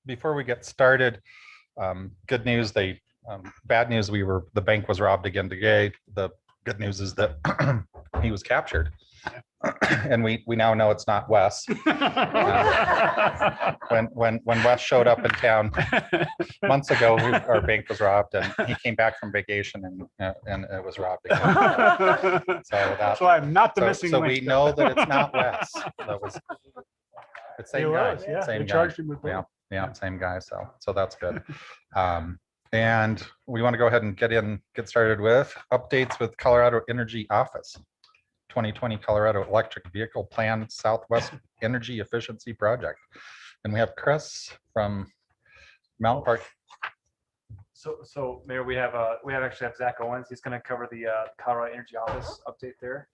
Before we get started, good news, bad news, the bank was robbed again today. The good news is that he was captured. And we now know it's not Wes. When Wes showed up in town months ago, our bank was robbed, and he came back from vacation, and it was robbed again. So I'm not the missing so link. we know that it's not Wes. It's same guy. Yeah. Same They guy. charged him with both. Yeah, same guy. So that's good. And we want to go ahead and get started with updates with Colorado Energy Office. 2020 Colorado Electric Vehicle Plan Southwest Energy Efficiency Project. And we have Chris from Mountain Park. So Mayor, we actually have Zach Owens. He's going to cover the Colorado Energy Office update there.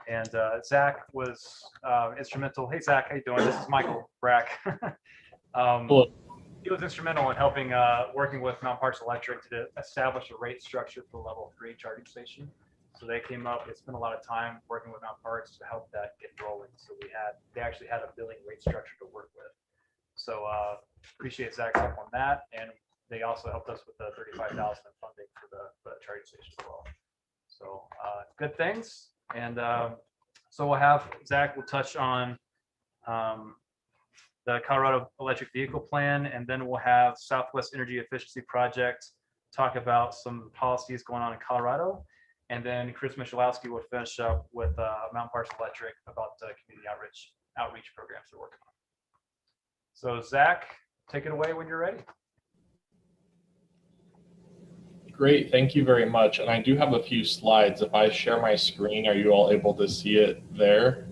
And Zach was instrumental. Hey Zach, how you doing? This is Michael Brack. Hello. He was instrumental in helping working with Mountain Parks Electric to establish a rate structure for level 3 charging station. So they came up, they spent a lot of time working with Mountain Parks to help that get rolling. So they actually had a billing rate structure to work with. So appreciate Zach's help on that. And they also helped us with the $35,000 in funding for the charging station as well. So good things. And so we'll have Zach will touch on the Colorado Electric Vehicle Plan, and then we'll have Southwest Energy Efficiency Project talk about some policies going on in Colorado. And then Chris Michalowski will finish up with Mountain Parks Electric about the community outreach programs they're working on. So Zach, take it away when you're ready. Great, thank you very much. And I do have a few slides. If I share my screen, are you all able to see it there?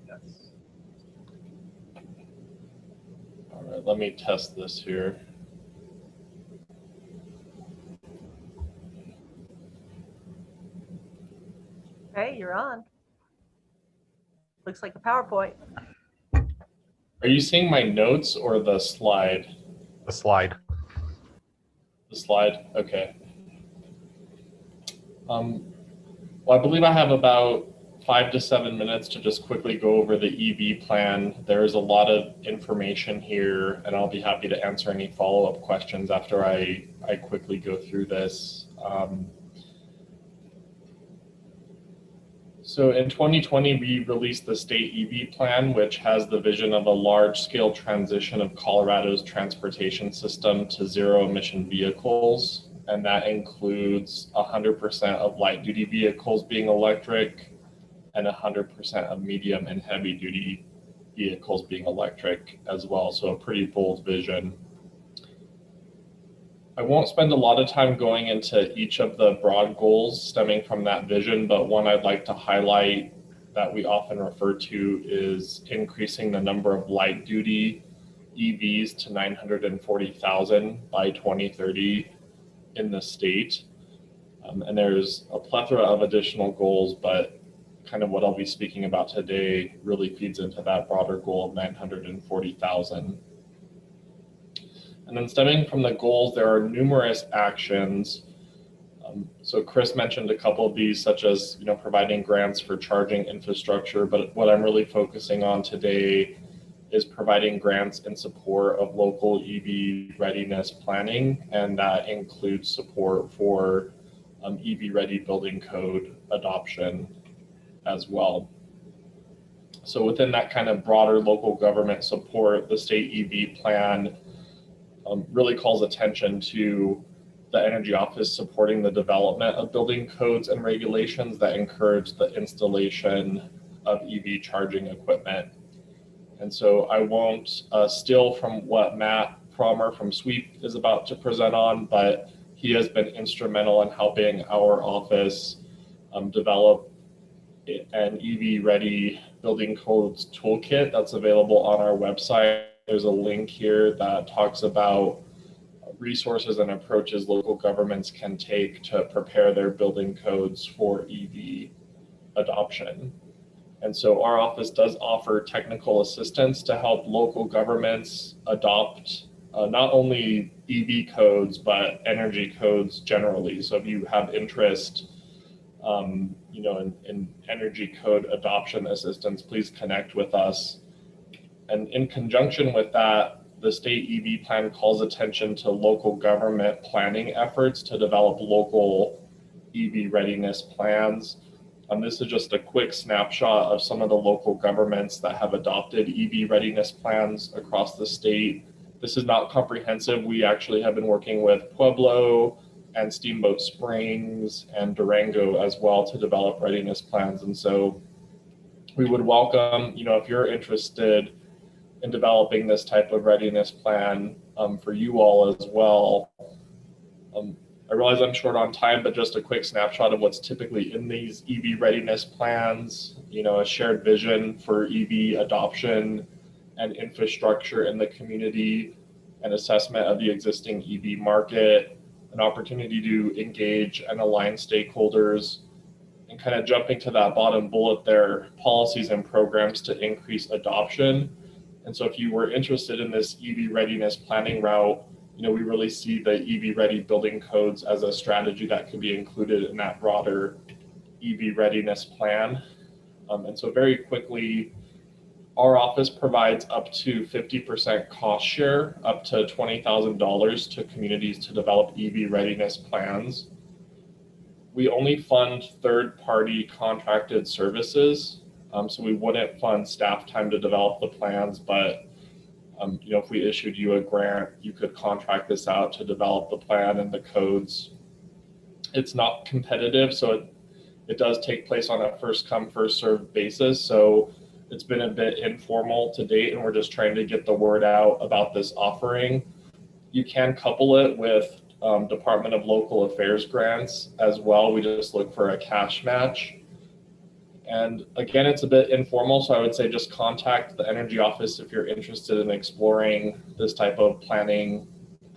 Yes. All right, let me test this here. Okay, you're on. Looks like a PowerPoint. Are you seeing my notes or the slide? The slide. The slide, okay. Well, I believe I have about 5 to 7 minutes to just quickly go over the EV plan. There's a lot of information here, and I'll be happy to answer any follow-up questions after I quickly go through this. So in 2020, we released the state EV plan, which has the vision of a large-scale transition of Colorado's transportation system to zero-emission vehicles. And that includes 100% of light-duty vehicles being electric and 100% of medium and heavy-duty vehicles being electric as well. So a pretty bold vision. I won't spend a lot of time going into each of the broad goals stemming from that vision, but one I'd like to highlight that we often refer to is increasing the number of light-duty EVs to 940,000 by 2030 in the state. And there's a plethora of additional goals, but kind of what I'll be speaking about today really feeds into that broader goal of 940,000. And then stemming from the goals, there are numerous actions. So Chris mentioned a couple of these, such as providing grants for charging infrastructure, but what I'm really focusing on today is providing grants in support of local EV readiness planning, and that includes support for EV-ready building code adoption as well. So within that kind of broader local government support, the state EV plan really calls attention to the Energy Office supporting the development of building codes and regulations that encourage the installation of EV charging equipment. And so I won't steal from what Matt Frommer from SWEEP is about to present on, but he has been instrumental in helping our office develop an EV-ready building codes toolkit that's available on our website. There's a link here that talks about resources and approaches local governments can take to prepare their building codes for EV adoption. And so our office does offer technical assistance to help local governments adopt not only EV codes, but energy codes generally. So if you have interest in energy code adoption assistance, please connect with us. And in conjunction with that, the state EV plan calls attention to local government planning efforts to develop local EV readiness plans. This is just a quick snapshot of some of the local governments that have adopted EV readiness plans across the state. This is not comprehensive. We actually have been working with Pueblo and Steamboat Springs and Durango as well to develop readiness plans. And so we would welcome, if you're interested in developing this type of readiness plan for you all as well. I realize I'm short on time, but just a quick snapshot of what's typically in these EV readiness plans, a shared vision for EV adoption and infrastructure in the community, an assessment of the existing EV market, an opportunity to engage and align stakeholders, and kind of jumping to that bottom bullet there, policies and programs to increase adoption. And so if you were interested in this EV readiness planning route, we really see the EV ready building codes as a strategy that could be included in that broader EV readiness plan. And so very quickly, our office provides up to 50% cost share, up to $20,000 to communities to develop EV readiness plans. We only fund third-party contracted services. So we wouldn't fund staff time to develop the plans, but if we issued you a grant, you could contract this out to develop the plan and the codes. It's not competitive, so it does take place on a first come, first served basis. So it's been a bit informal to date, and we're just trying to get the word out about this offering. You can couple it with Department of Local Affairs grants as well. We just look for a cash match. And again, it's a bit informal, so I would say just contact the Energy Office if you're interested in exploring this type of planning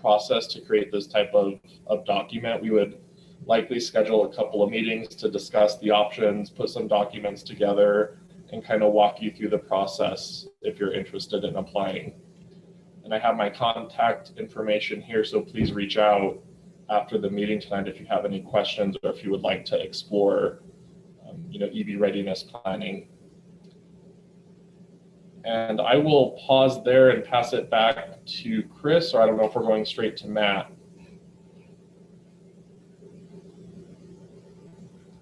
process to create this type of document. We would likely schedule a couple of meetings to discuss the options, put some documents together, and kind of walk you through the process if you're interested in applying. And I have my contact information here, so please reach out after the meeting tonight if you have any questions or if you would like to explore EV readiness planning. And I will pause there and pass it back to Chris, or I don't know if we're going straight to Matt.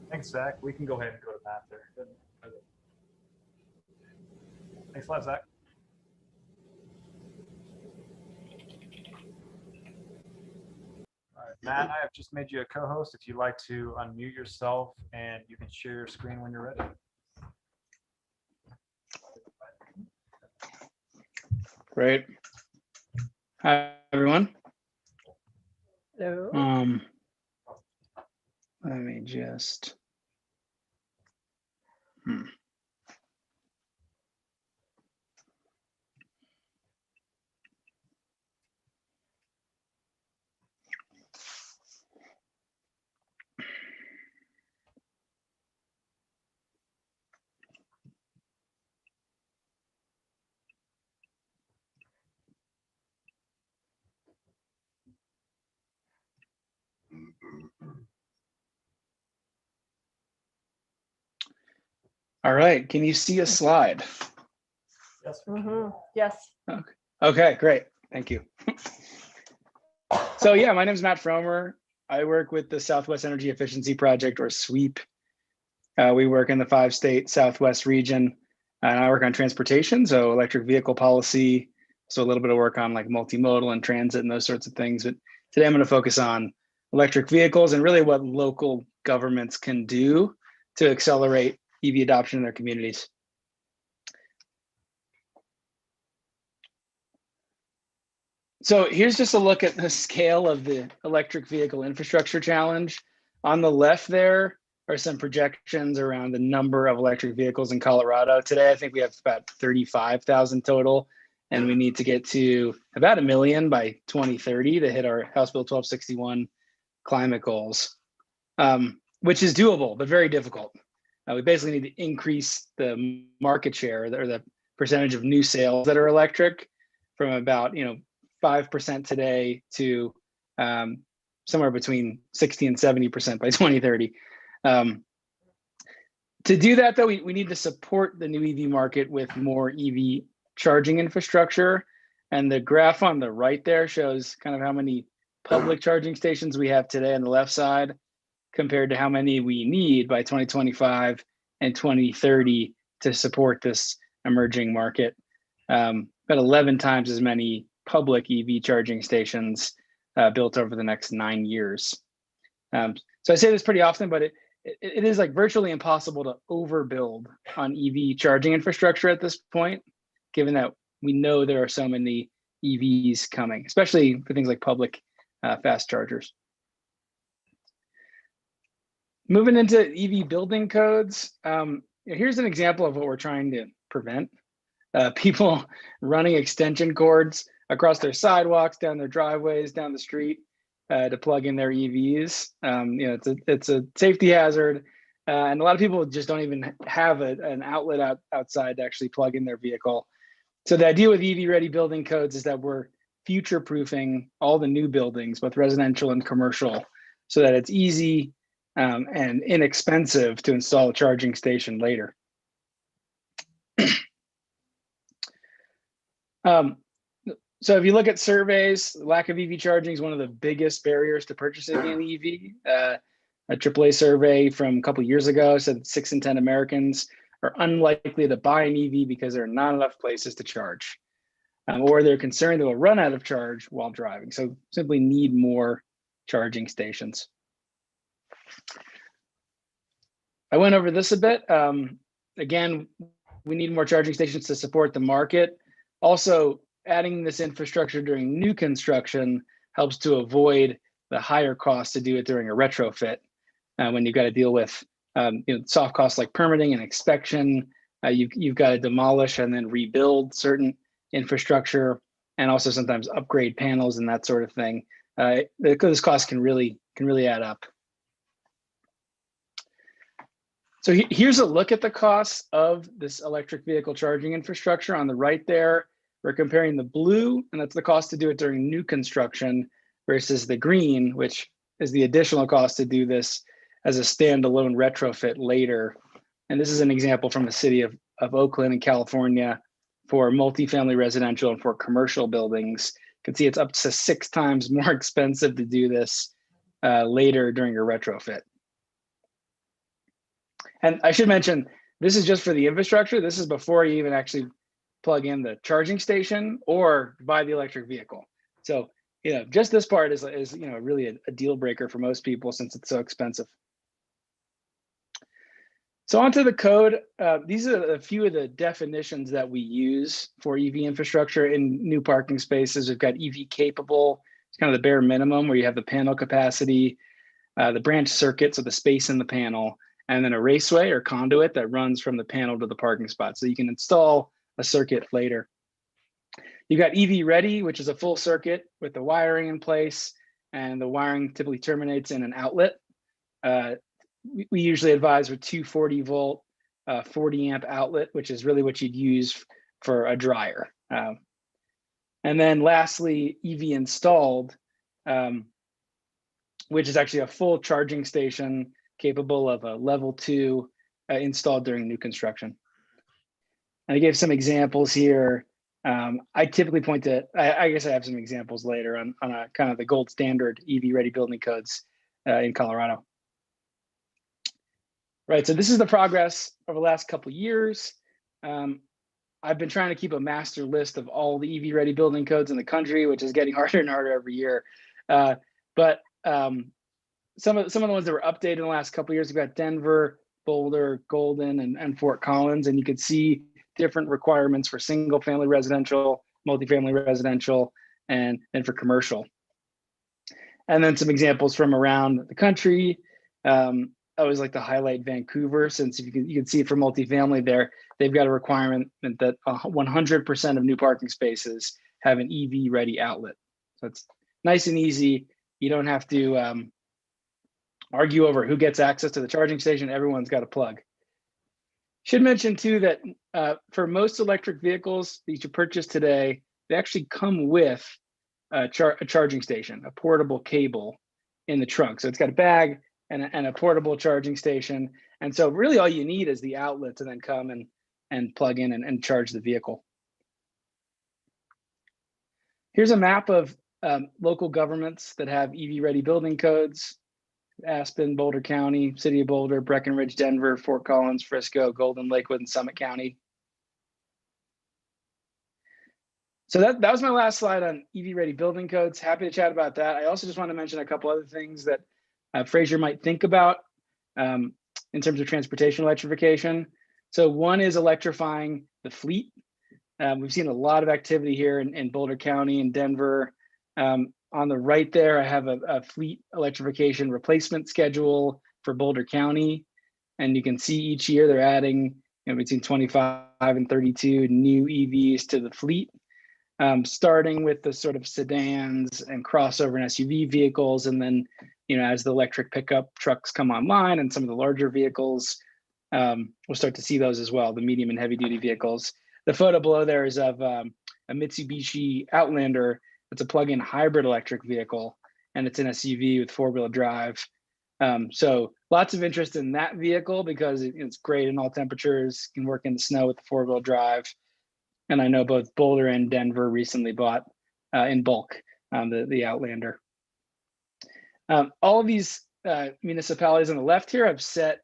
Thanks, Zach. We can go ahead and go to Matt there. Good. Thanks a lot, Zach. All right, Matt, I have just made you a co-host. If you'd like to unmute yourself, and you can share your screen when you're ready. Great. Hi, everyone. Hello. Let me just. All right, can you see a slide? Yes. Yes. Okay, great, thank you. So yeah, my name is Matt Fromer. I work with the Southwest Energy Efficiency Project, or SWEEP. We work in the 5-state Southwest region, and I work on transportation, so electric vehicle policy, so a little bit of work on like multimodal and transit and those sorts of things. But today I'm going to focus on electric vehicles and really what local governments can do to accelerate EV adoption in their communities. So here's just a look at the scale of the electric vehicle infrastructure challenge. On the left there are some projections around the number of electric vehicles in Colorado. Today, I think we have about 35,000 total, and we need to get to about 1 million by 2030 to hit our House Bill 1261 climate goals, which is doable, but very difficult. We basically need to increase the market share, or the percentage of new sales that are electric, from about 5% today to somewhere between 60 and 70% by 2030. To do that, though, we need to support the new EV market with more EV charging infrastructure. And the graph on the right there shows kind of how many public charging stations we have today on the left side compared to how many we need by 2025 and 2030 to support this emerging market. About 11 times as many public EV charging stations built over the next 9 years. So I say this pretty often, but it is like virtually impossible to overbuild on EV charging infrastructure at this point, given that we know there are so many EVs coming, especially for things like public fast chargers. Moving into EV building codes, here's an example of what we're trying to prevent. People running extension cords across their sidewalks, down their driveways, down the street to plug in their EVs. It's a safety hazard, and a lot of people just don't even have an outlet outside to actually plug in their vehicle. So the idea with EV ready building codes is that we're future-proofing all the new buildings, both residential and commercial, so that it's easy and inexpensive to install a charging station later. So if you look at surveys, lack of EV charging is one of the biggest barriers to purchasing an EV. A AAA survey from a couple years ago said 6 in 10 Americans are unlikely to buy an EV because there are not enough places to charge, or they're concerned they'll run out of charge while driving. So simply need more charging stations. I went over this a bit. Again, we need more charging stations to support the market. Also, adding this infrastructure during new construction helps to avoid the higher cost to do it during a retrofit when you've got to deal with soft costs like permitting and inspection. You've got to demolish and then rebuild certain infrastructure, and also sometimes upgrade panels and that sort of thing. This cost can really add up. So here's a look at the costs of this electric vehicle charging infrastructure. On the right there, we're comparing the blue, and that's the cost to do it during new construction, versus the green, which is the additional cost to do this as a standalone retrofit later. And this is an example from the city of Oakland in California for multifamily residential and for commercial buildings. You can see it's up to 6 times more expensive to do this later during your retrofit. And I should mention, this is just for the infrastructure. This is before you even actually plug in the charging station or buy the electric vehicle. So, just this part is really a deal breaker for most people since it's so expensive. So onto the code. These are a few of the definitions that we use for EV infrastructure in new parking spaces. We've got EV capable. It's kind of the bare minimum, where you have the panel capacity, the branch circuit, so the space in the panel, and then a raceway or conduit that runs from the panel to the parking spot. So you can install a circuit later. You've got EV ready, which is a full circuit with the wiring in place, and the wiring typically terminates in an outlet. We usually advise with 240 volt, 40 amp outlet, which is really what you'd use for a dryer. And then lastly, EV installed, which is actually a full charging station capable of a level 2 installed during new construction. And I gave some examples here. I typically point to, I guess I have some examples later on a kind of the gold standard EV ready building codes in Colorado. Right, so this is the progress over the last couple of years. I've been trying to keep a master list of all the EV ready building codes in the country, which is getting harder and harder every year. But some of the ones that were updated in the last couple of years, we've got Denver, Boulder, Golden, and Fort Collins, and you can see different requirements for single family residential, multifamily residential, and for commercial. And then some examples from around the country. I always like to highlight Vancouver, since you can see for multifamily there, they've got a requirement that 100% of new parking spaces have an EV ready outlet. So it's nice and easy. You don't have to argue over who gets access to the charging station. Everyone's got a plug. Should mention too that for most electric vehicles that you purchase today, they actually come with a charging station, a portable cable in the trunk. So it's got a bag and a portable charging station. And so really all you need is the outlet to then come and plug in and charge the vehicle. Here's a map of local governments that have EV-ready building codes. Aspen, Boulder County, City of Boulder, Breckenridge, Denver, Fort Collins, Frisco, Golden, Lakewood, and Summit County. So that was my last slide on EV-ready building codes. Happy to chat about that. I also just want to mention a couple other things that Fraser might think about in terms of transportation electrification. So one is electrifying the fleet. We've seen a lot of activity here in Boulder County and Denver. On the right there, I have a fleet electrification replacement schedule for Boulder County. And you can see each year they're adding between 25 and 32 new EVs to the fleet. Starting with the sort of sedans and crossover and SUV vehicles. And then, as the electric pickup trucks come online and some of the larger vehicles, we'll start to see those as well, the medium and heavy duty vehicles. The photo below there is of a Mitsubishi Outlander. It's a plug-in hybrid electric vehicle, and it's an SUV with 4-wheel drive. So lots of interest in that vehicle because it's great in all temperatures, can work in the snow with the 4-wheel drive. And I know both Boulder and Denver recently bought in bulk the Outlander. All of these municipalities on the left here have set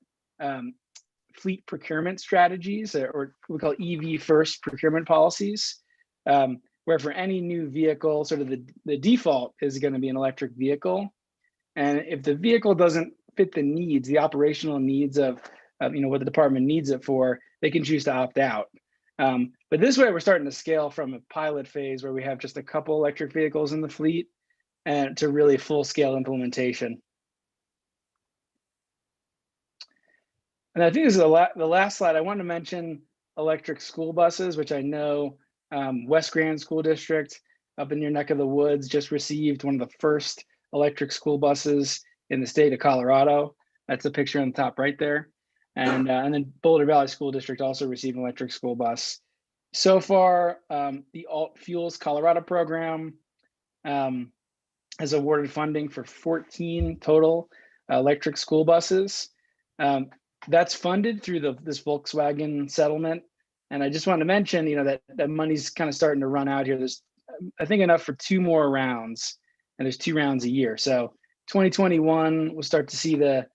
fleet procurement strategies, or we call EV first procurement policies, where for any new vehicle, sort of the default is going to be an electric vehicle. And if the vehicle doesn't fit the needs, the operational needs of what the department needs it for, they can choose to opt out. But this way, we're starting to scale from a pilot phase where we have just a couple electric vehicles in the fleet and to really full scale implementation. And I think this is the last slide. I want to mention electric school buses, which I know West Grand School District up in your neck of the woods just received one of the first electric school buses in the state of Colorado. That's a picture on the top right there. And then Boulder Valley School District also received an electric school bus. So far, the Alt Fuels Colorado program has awarded funding for 14 total electric school buses. That's funded through this Volkswagen settlement. And I just want to mention, that money's kind of starting to run out here. There's, I think, enough for 2 more rounds, and there's 2 rounds a year. So 2021, we'll start to see the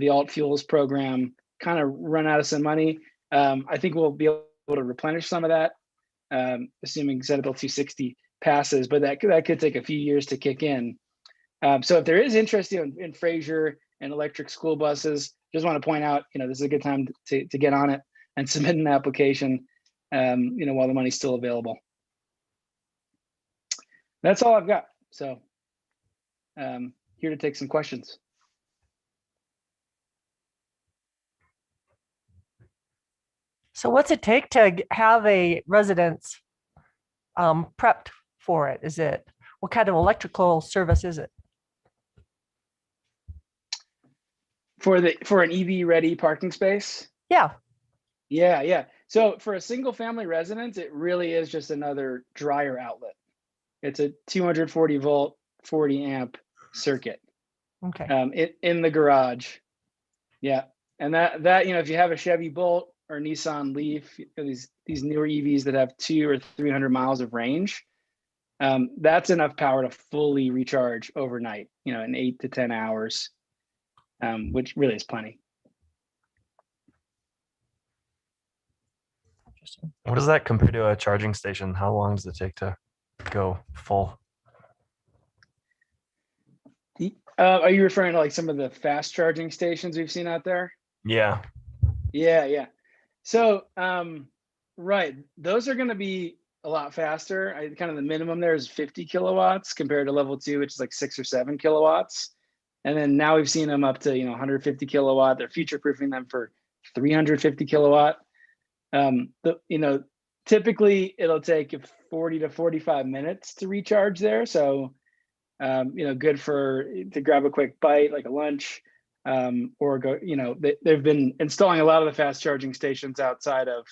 Alt Fuels program kind of run out of some money. I think we'll be able to replenish some of that, assuming Senate Bill 260 passes, but that could take a few years to kick in. So if there is interest in Fraser and electric school buses, just want to point out, this is a good time to get on it and submit an application, while the money's still available. That's all I've got. So here to take some questions. So what's it take to have a residence prepped for it? What kind of electrical service is it? For an EV ready parking space? Yeah. Yeah. So for a single family residence, it really is just another dryer outlet. It's a 240 volt, 40 amp circuit. Okay. In the garage. Yeah. And that if you have a Chevy Bolt or Nissan Leaf, these newer EVs that have 200 or 300 miles of range, that's enough power to fully recharge overnight, in 8 to 10 hours, which really is plenty. Interesting. What does that compare to a charging station? How long does it take to go full? Are you referring to like some of the fast charging stations we've seen out there? Yeah. Yeah. So, right, those are going to be a lot faster. Kind of the minimum there is 50 kilowatts compared to level 2, which is like 6 or 7 kilowatts. And then now we've seen them up to 150 kilowatt. They're future proofing them for 350 kilowatt. Typically it'll take 40 to 45 minutes to recharge there. So, good to grab a quick bite, like a lunch, or go, they've been installing a lot of the fast charging stations outside of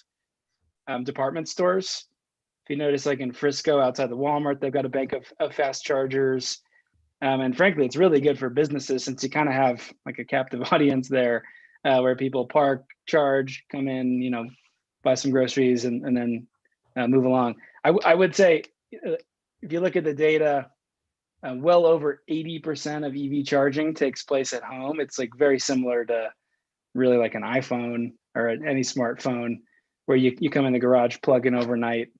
department stores. If you notice, like in Frisco, outside the Walmart, they've got a bank of fast chargers. And frankly, it's really good for businesses since you kind of have like a captive audience there, where people park, charge, come in, buy some groceries, and then move along. I would say if you look at the data, well over 80% of EV charging takes place at home. It's like very similar to really like an iPhone or any smartphone, where you come in the garage, plug in overnight,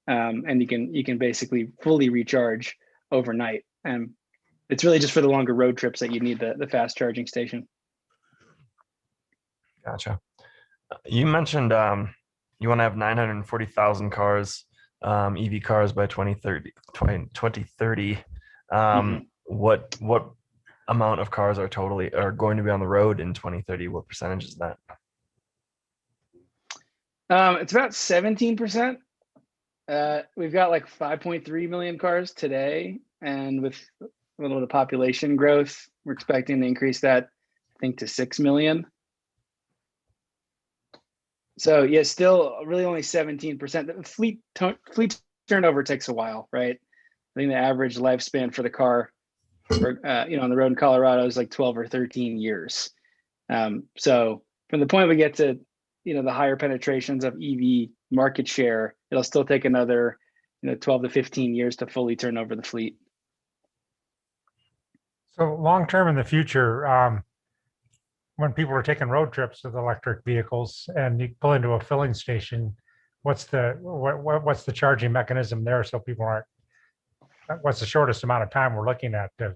and you can basically fully recharge overnight. And it's really just for the longer road trips that you need the fast charging station. Gotcha. You mentioned you want to have 940,000 cars, EV cars by 2030. 2030. What amount of cars are going to be on the road in 2030? What percentage is that? It's about 17%. We've got like 5.3 million cars today, and with a little bit of population growth, we're expecting to increase that, I think, to 6 million. So yeah, still really only 17%. The fleet turnover takes a while, right? I think the average lifespan for the car, on the road in Colorado is like 12 or 13 years. So from the point we get to, the higher penetrations of EV market share, it'll still take another, 12 to 15 years to fully turn over the fleet. So long term in the future, when people are taking road trips with electric vehicles and you pull into a filling station, what's the charging mechanism there, so people aren't? What's the shortest amount of time we're looking at to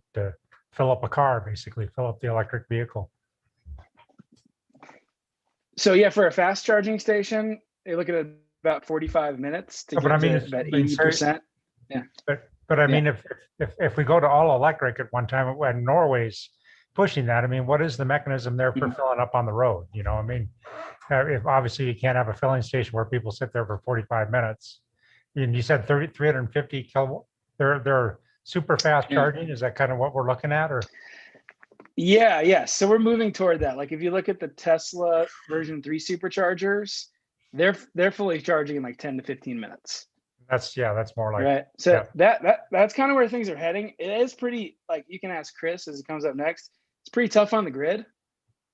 fill up a car, basically fill up the electric vehicle? So yeah, for a fast charging station, you're looking at about 45 minutes to get to about 80%. Yeah. But I mean, if we go to all electric at one time, when Norway's pushing that, I mean, what is the mechanism there for filling up on the road? I mean, if obviously you can't have a filling station where people sit there for 45 minutes. And you said 350 kilowatt. They're super fast charging. Is that kind of what we're looking at, or? Yeah. So we're moving toward that. Like if you look at the Tesla version 3 superchargers, they're fully charging in like 10 to 15 minutes. That's more like right. So that's kind of where things are heading. It is pretty, like, you can ask Chris as it comes up next. It's pretty tough on the grid.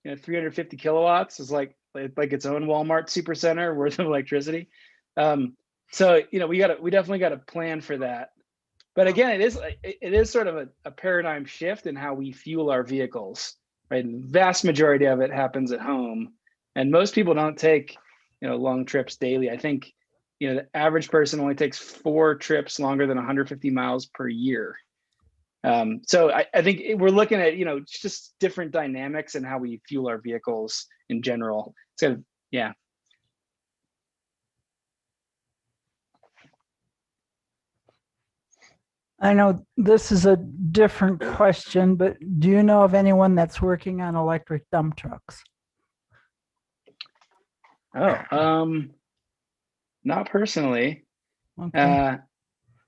350 kilowatts is like its own Walmart supercenter worth of electricity. So we definitely got a plan for that. But again, it is sort of a paradigm shift in how we fuel our vehicles, right? And the vast majority of it happens at home, and most people don't take long trips daily. I think the average person only takes 4 trips longer than 150 miles per year. So I think we're looking at just different dynamics and how we fuel our vehicles in general. So yeah. I know this is a different question, but do you know of anyone that's working on electric dump trucks? Not personally, Okay.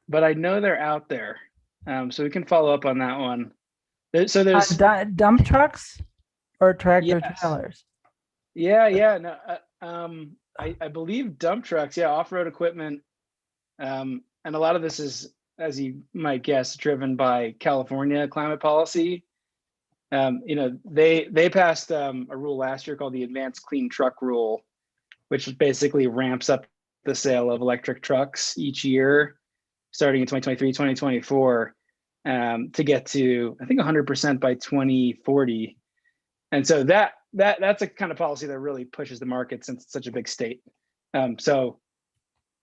but I know they're out there. So we can follow up on that one. So there's Dump trucks or tractor trailers? Yeah. No, I believe dump trucks. Yeah, off-road equipment. And a lot of this is, as you might guess, driven by California climate policy. They passed a rule last year called the Advanced Clean Truck Rule, which basically ramps up the sale of electric trucks each year, starting in 2023, 2024, to get to, I think, 100% by 2040. And so that's a kind of policy that really pushes the market since it's such a big state. So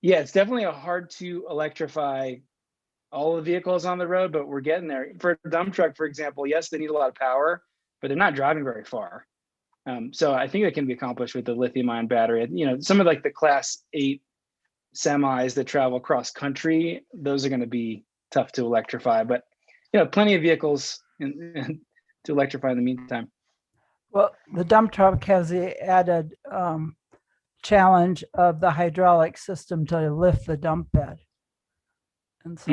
yeah, it's definitely hard to electrify all the vehicles on the road, but we're getting there. For a dump truck, for example, yes, they need a lot of power, but they're not driving very far. So I think that can be accomplished with the lithium-ion battery. Some of like the Class 8 semis that travel cross country, those are going to be tough to electrify, but plenty of vehicles to electrify in the meantime. Well, the dump truck has the added challenge of the hydraulic system to lift the dump bed. And so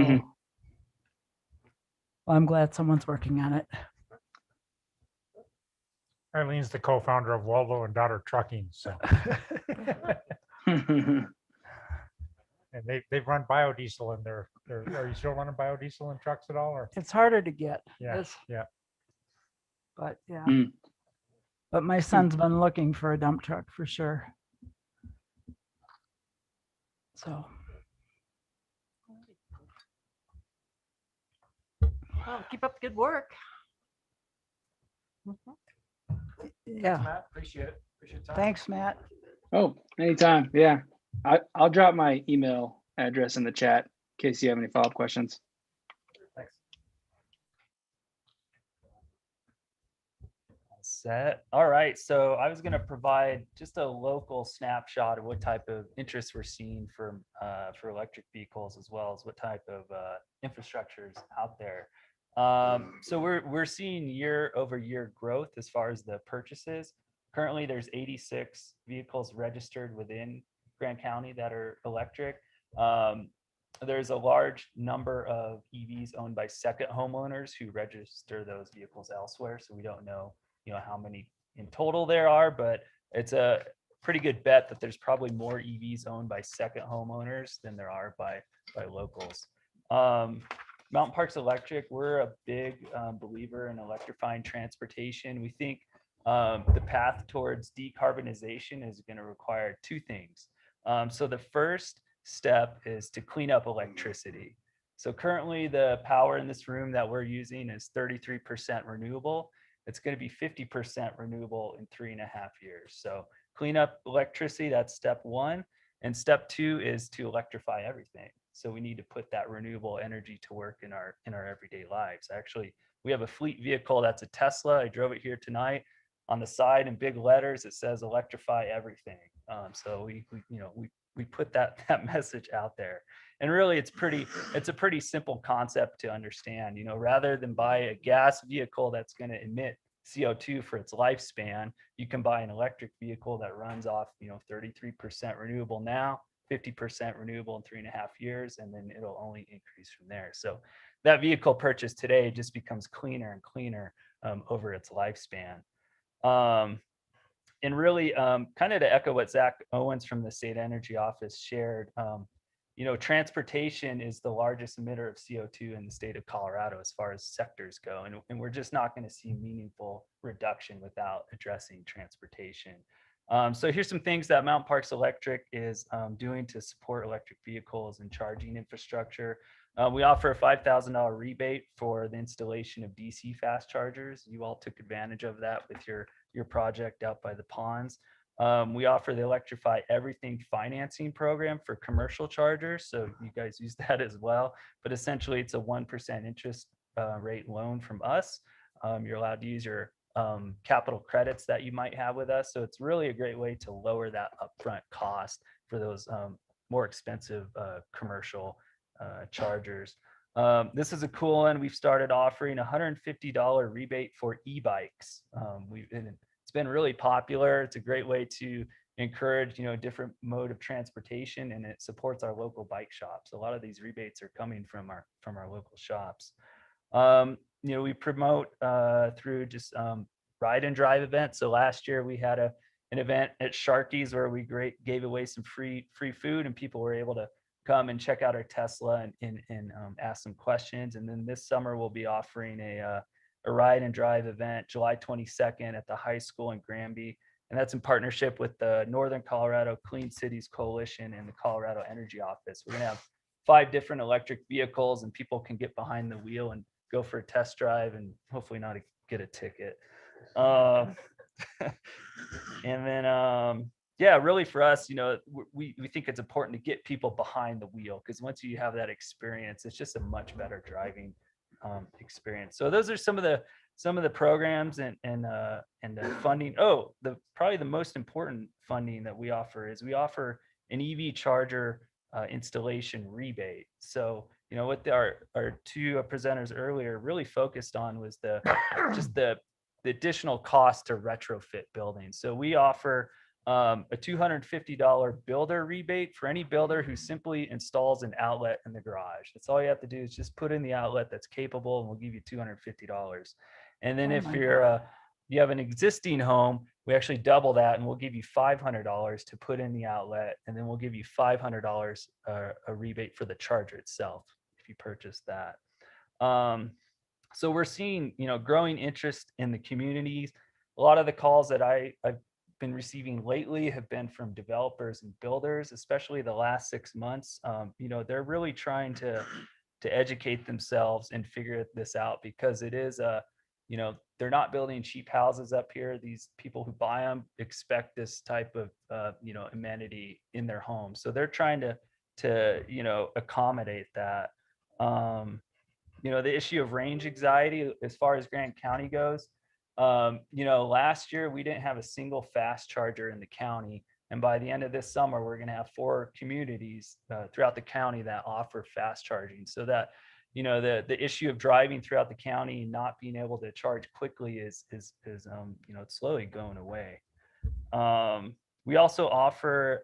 well, I'm glad someone's working on it. Eileen's the co-founder of Volvo and Daughter Trucking. So and they've run biodiesel in their are you still running biodiesel in trucks at all? Or it's harder to get. Yeah. But yeah. But my son's been looking for a dump truck for sure. So Well, keep up the good work. Yeah, Matt, appreciate it. Appreciate the time. thanks, Matt. Oh, anytime. Yeah. I'll drop my email address in the chat in case you have any follow-up questions. Thanks. Set. All right. So I was going to provide just a local snapshot of what type of interest we're seeing for electric vehicles, as well as what type of infrastructure is out there. So we're seeing year over year growth as far as the purchases. Currently, there's 86 vehicles registered within Grand County that are electric. There's a large number of EVs owned by second homeowners who register those vehicles elsewhere. So we don't know, how many in total there are, but it's a pretty good bet that there's probably more EVs owned by second homeowners than there are by locals. Mountain Parks Electric, we're a big believer in electrifying transportation. We think the path towards decarbonization is going to require two things. So the first step is to clean up electricity. So currently the power in this room that we're using is 33% renewable. It's going to be 50% renewable in 3.5 years. So clean up electricity, that's step one. And step two is to electrify everything. So we need to put that renewable energy to work in our everyday lives. Actually, we have a fleet vehicle that's a Tesla. I drove it here tonight. On the side in big letters, it says electrify everything. So we put that message out there. And really it's a pretty simple concept to understand. Rather than buy a gas vehicle that's going to emit CO2 for its lifespan, you can buy an electric vehicle that runs off 33% renewable now, 50% renewable in 3.5 years, and then it'll only increase from there. So that vehicle purchase today just becomes cleaner and cleaner over its lifespan. And really, kind of to echo what Zach Owens from the State Energy Office shared, transportation is the largest emitter of CO2 in the state of Colorado as far as sectors go. And we're just not going to see meaningful reduction without addressing transportation. So here's some things that Mountain Parks Electric is doing to support electric vehicles and charging infrastructure. We offer a $5,000 rebate for the installation of DC fast chargers. You all took advantage of that with your project out by the ponds. We offer the Electrify Everything financing program for commercial chargers. So you guys use that as well. But essentially, it's a 1% interest rate loan from us. You're allowed to use your capital credits that you might have with us. So it's really a great way to lower that upfront cost for those more expensive commercial chargers. This is a cool one. We've started offering $150 rebate for e-bikes. It's been really popular. It's a great way to encourage, a different mode of transportation, and it supports our local bike shops. A lot of these rebates are coming from our local shops. We promote through just ride and drive events. So last year we had an event at Sharky's where we gave away some free food, and people were able to come and check out our Tesla and ask some questions. And then this summer we'll be offering a ride and drive event July 22nd at the high school in Granby. And that's in partnership with the Northern Colorado Clean Cities Coalition and the Colorado Energy Office. We're gonna have 5 different electric vehicles, and people can get behind the wheel and go for a test drive and hopefully not get a ticket. And then, really for us, we think it's important to get people behind the wheel, because once you have that experience, it's just a much better driving experience. So those are some of the programs and the funding. Oh, probably the most important funding that we offer is we offer an EV charger installation rebate. So what our 2 presenters earlier really focused on was the additional cost to retrofit buildings. So we offer a $250 builder rebate for any builder who simply installs an outlet in the garage. That's all you have to do, is just put in the outlet that's capable, and we'll give you $250. And then if you have an existing home, we actually double that, and we'll give you $500 to put in the outlet, and then we'll give you $500 a rebate for the charger itself if you purchase that. So we're seeing growing interest in the communities. A lot of the calls that I've been receiving lately have been from developers and builders, especially the last 6 months. They're really trying to educate themselves and figure this out, because it is a, you know, they're not building cheap houses up here. These people who buy them expect this type of, you know, amenity in their home. So they're trying to, you know, accommodate that. You know, the issue of range anxiety as far as Grant County goes, you know, last year we didn't have a single fast charger in the county. And by the end of this summer, we're going to have 4 communities throughout the county that offer fast charging. So that, you know, the issue of driving throughout the county and not being able to charge quickly is you know, it's slowly going away. We also offer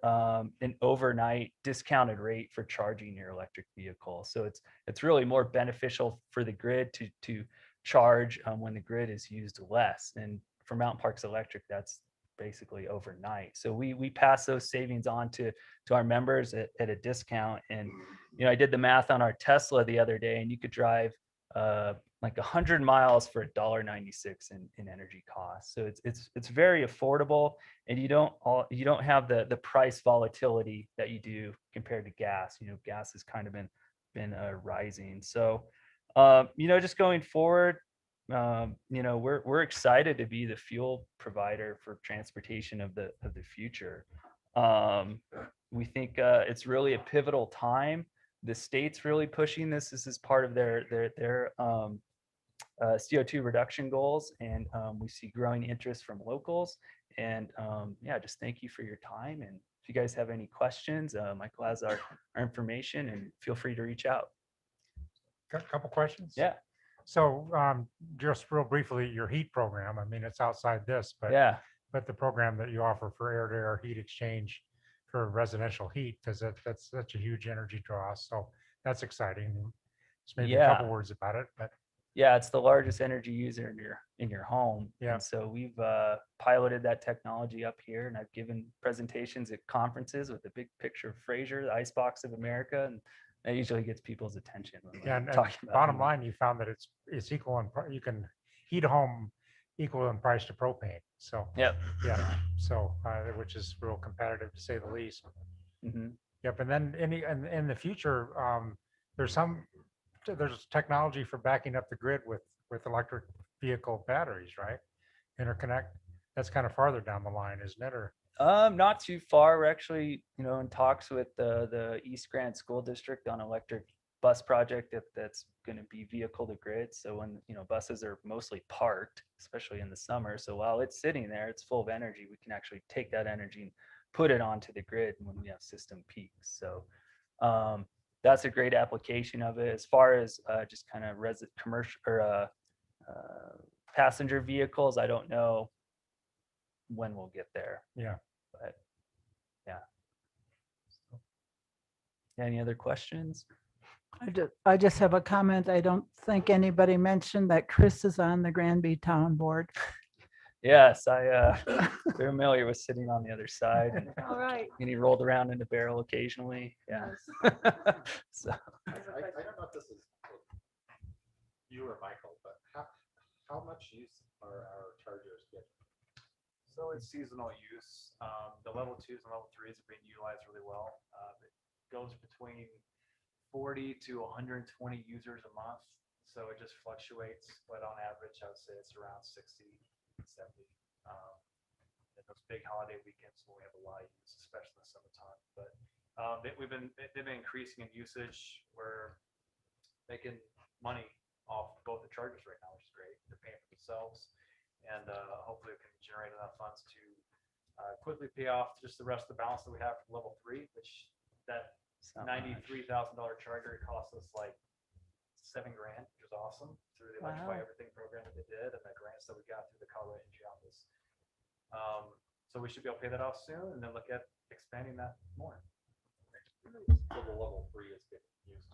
an overnight discounted rate for charging your electric vehicle. So it's really more beneficial for the grid to charge when the grid is used less. And for Mountain Parks Electric, that's basically overnight. So we pass those savings on to our members at a discount. And, you know, I did the math on our Tesla the other day, and you could drive like 100 miles for $1.96 in energy costs. So it's very affordable, and you don't have the price volatility that you do compared to gas. You know, gas has kind of been rising. So you know, just going forward, you know, we're excited to be the fuel provider for transportation of the future. We think it's really a pivotal time. The state's really pushing this. This is part of their CO2 reduction goals, and we see growing interest from locals. And yeah, just thank you for your time. And if you guys have any questions, Michael has our information, and feel free to reach out. Got a couple questions? Yeah. So just real briefly, your heat program, I mean, it's outside this, but Yeah. but the program that you offer for air-to-air heat exchange for residential heat, because that's such a huge energy draw. So that's exciting. Just maybe a couple Yeah. words about it, but Yeah, it's the largest energy user in your home. Yeah. And so we've piloted that technology up here, and I've given presentations at conferences with a big picture of Fraser, the icebox of America, and that usually gets people's attention when we're yeah, and talking about bottom heat. line, you found that it's equal in you can heat a home equal in price to propane. So Yep. yeah, so which is real competitive to say the least. hmm Yep, and then in the future, there's technology for backing up the grid with electric vehicle batteries, right? Interconnect. That's kind of farther down the line, isn't it? Or Not too far. We're actually, you know, in talks with the East Grand School District on electric bus project that's going to be vehicle to grid. So when, you know, buses are mostly parked, especially in the summer. So while it's sitting there, it's full of energy. We can actually take that energy and put it onto the grid when we have system peaks. So that's a great application of it. As far as just kind of commercial or passenger vehicles, I don't know when we'll get there. yeah. But yeah. So, any other questions? I just have a comment. I don't think anybody mentioned that Chris is on the Granby Town Board. Yes, I familiar with sitting on the other side. All right. And he rolled around in a barrel occasionally. Yeah. So I don't know if this is you or Michael, but how much use are our chargers getting? So it's seasonal use. The level 2s and level 3s are being utilized really well. It goes between 40 to 120 users a month. So it just fluctuates, but on average, I would say it's around 60, 70. And those big holiday weekends when we have a lot of use, especially in the summertime. But they've been increasing in usage. We're making money off both the chargers right now, which is great. They're paying for themselves, and hopefully we can generate enough funds to quickly pay off just the rest of the balance that we have for level 3, which that $93,000 charger cost us like $7,000, which was awesome through the Electrify Wow. Everything program that they did and the grants that we got through the Colorado Energy Office. So we should be able to pay that off soon and then look at expanding that more. So the level 3 is getting used.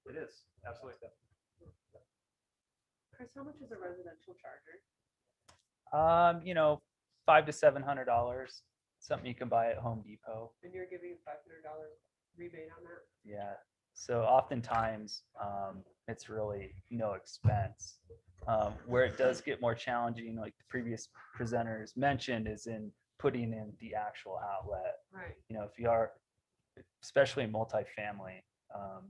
It is absolutely. Chris, how much is a residential charger? you know, $500 to $700, something you can buy at Home Depot. And you're giving $500 rebate on that? Yeah. So oftentimes it's really no expense. Where it does get more challenging, like the previous presenters mentioned, is in putting in the actual outlet. Right. You know, if you are, especially multifamily,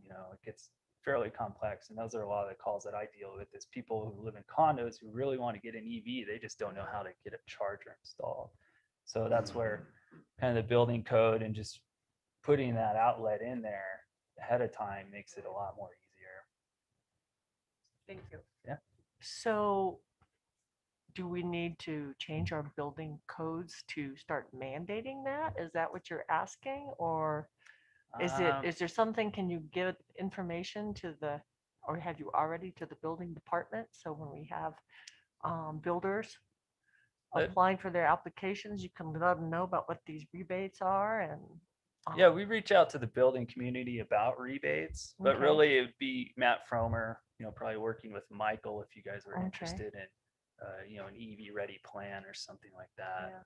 you know, it gets fairly complex. And those are a lot of the calls that I deal with is people who live in condos who really want to get an EV. They just don't know how to get a charger installed. So that's where kind of the building code and just putting that outlet in there ahead of time makes it a lot more easier. Thank you. So do we need to change our building codes to start mandating that? Is that what you're asking? Or is there something, can you give information to the, or have you already to the building department? So when we have builders applying for their applications, you can let them know about what these rebates are and. Yeah, we reach out to the building community about rebates, but Okay. really it would be Matt Fromer, probably working with Michael if you guys were Okay. interested in, an EV ready plan or something like that.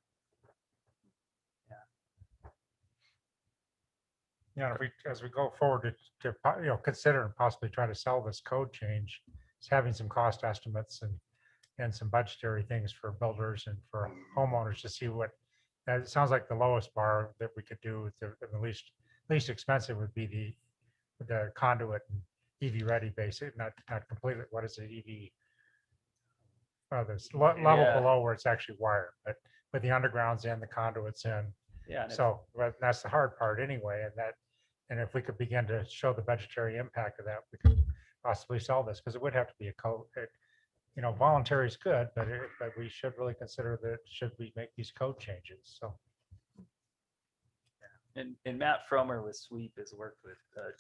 Yeah, if we, as we go forward to consider and possibly try to sell this code change, it's having some cost estimates and some budgetary things for builders and for homeowners to see what, it sounds like the lowest bar that we could do, the least expensive would be the conduit and EV ready basic, not completely, what is it, EV? This level Yeah. below where it's actually wired, but with the undergrounds in, the conduits in. Yeah. and if- So that's the hard part anyway, and if we could begin to show the budgetary impact of that, we could possibly sell this, because it would have to be a code. Voluntary is good, but we should really consider that, should we make these code changes, so. And Matt Fromer with Sweep has worked with,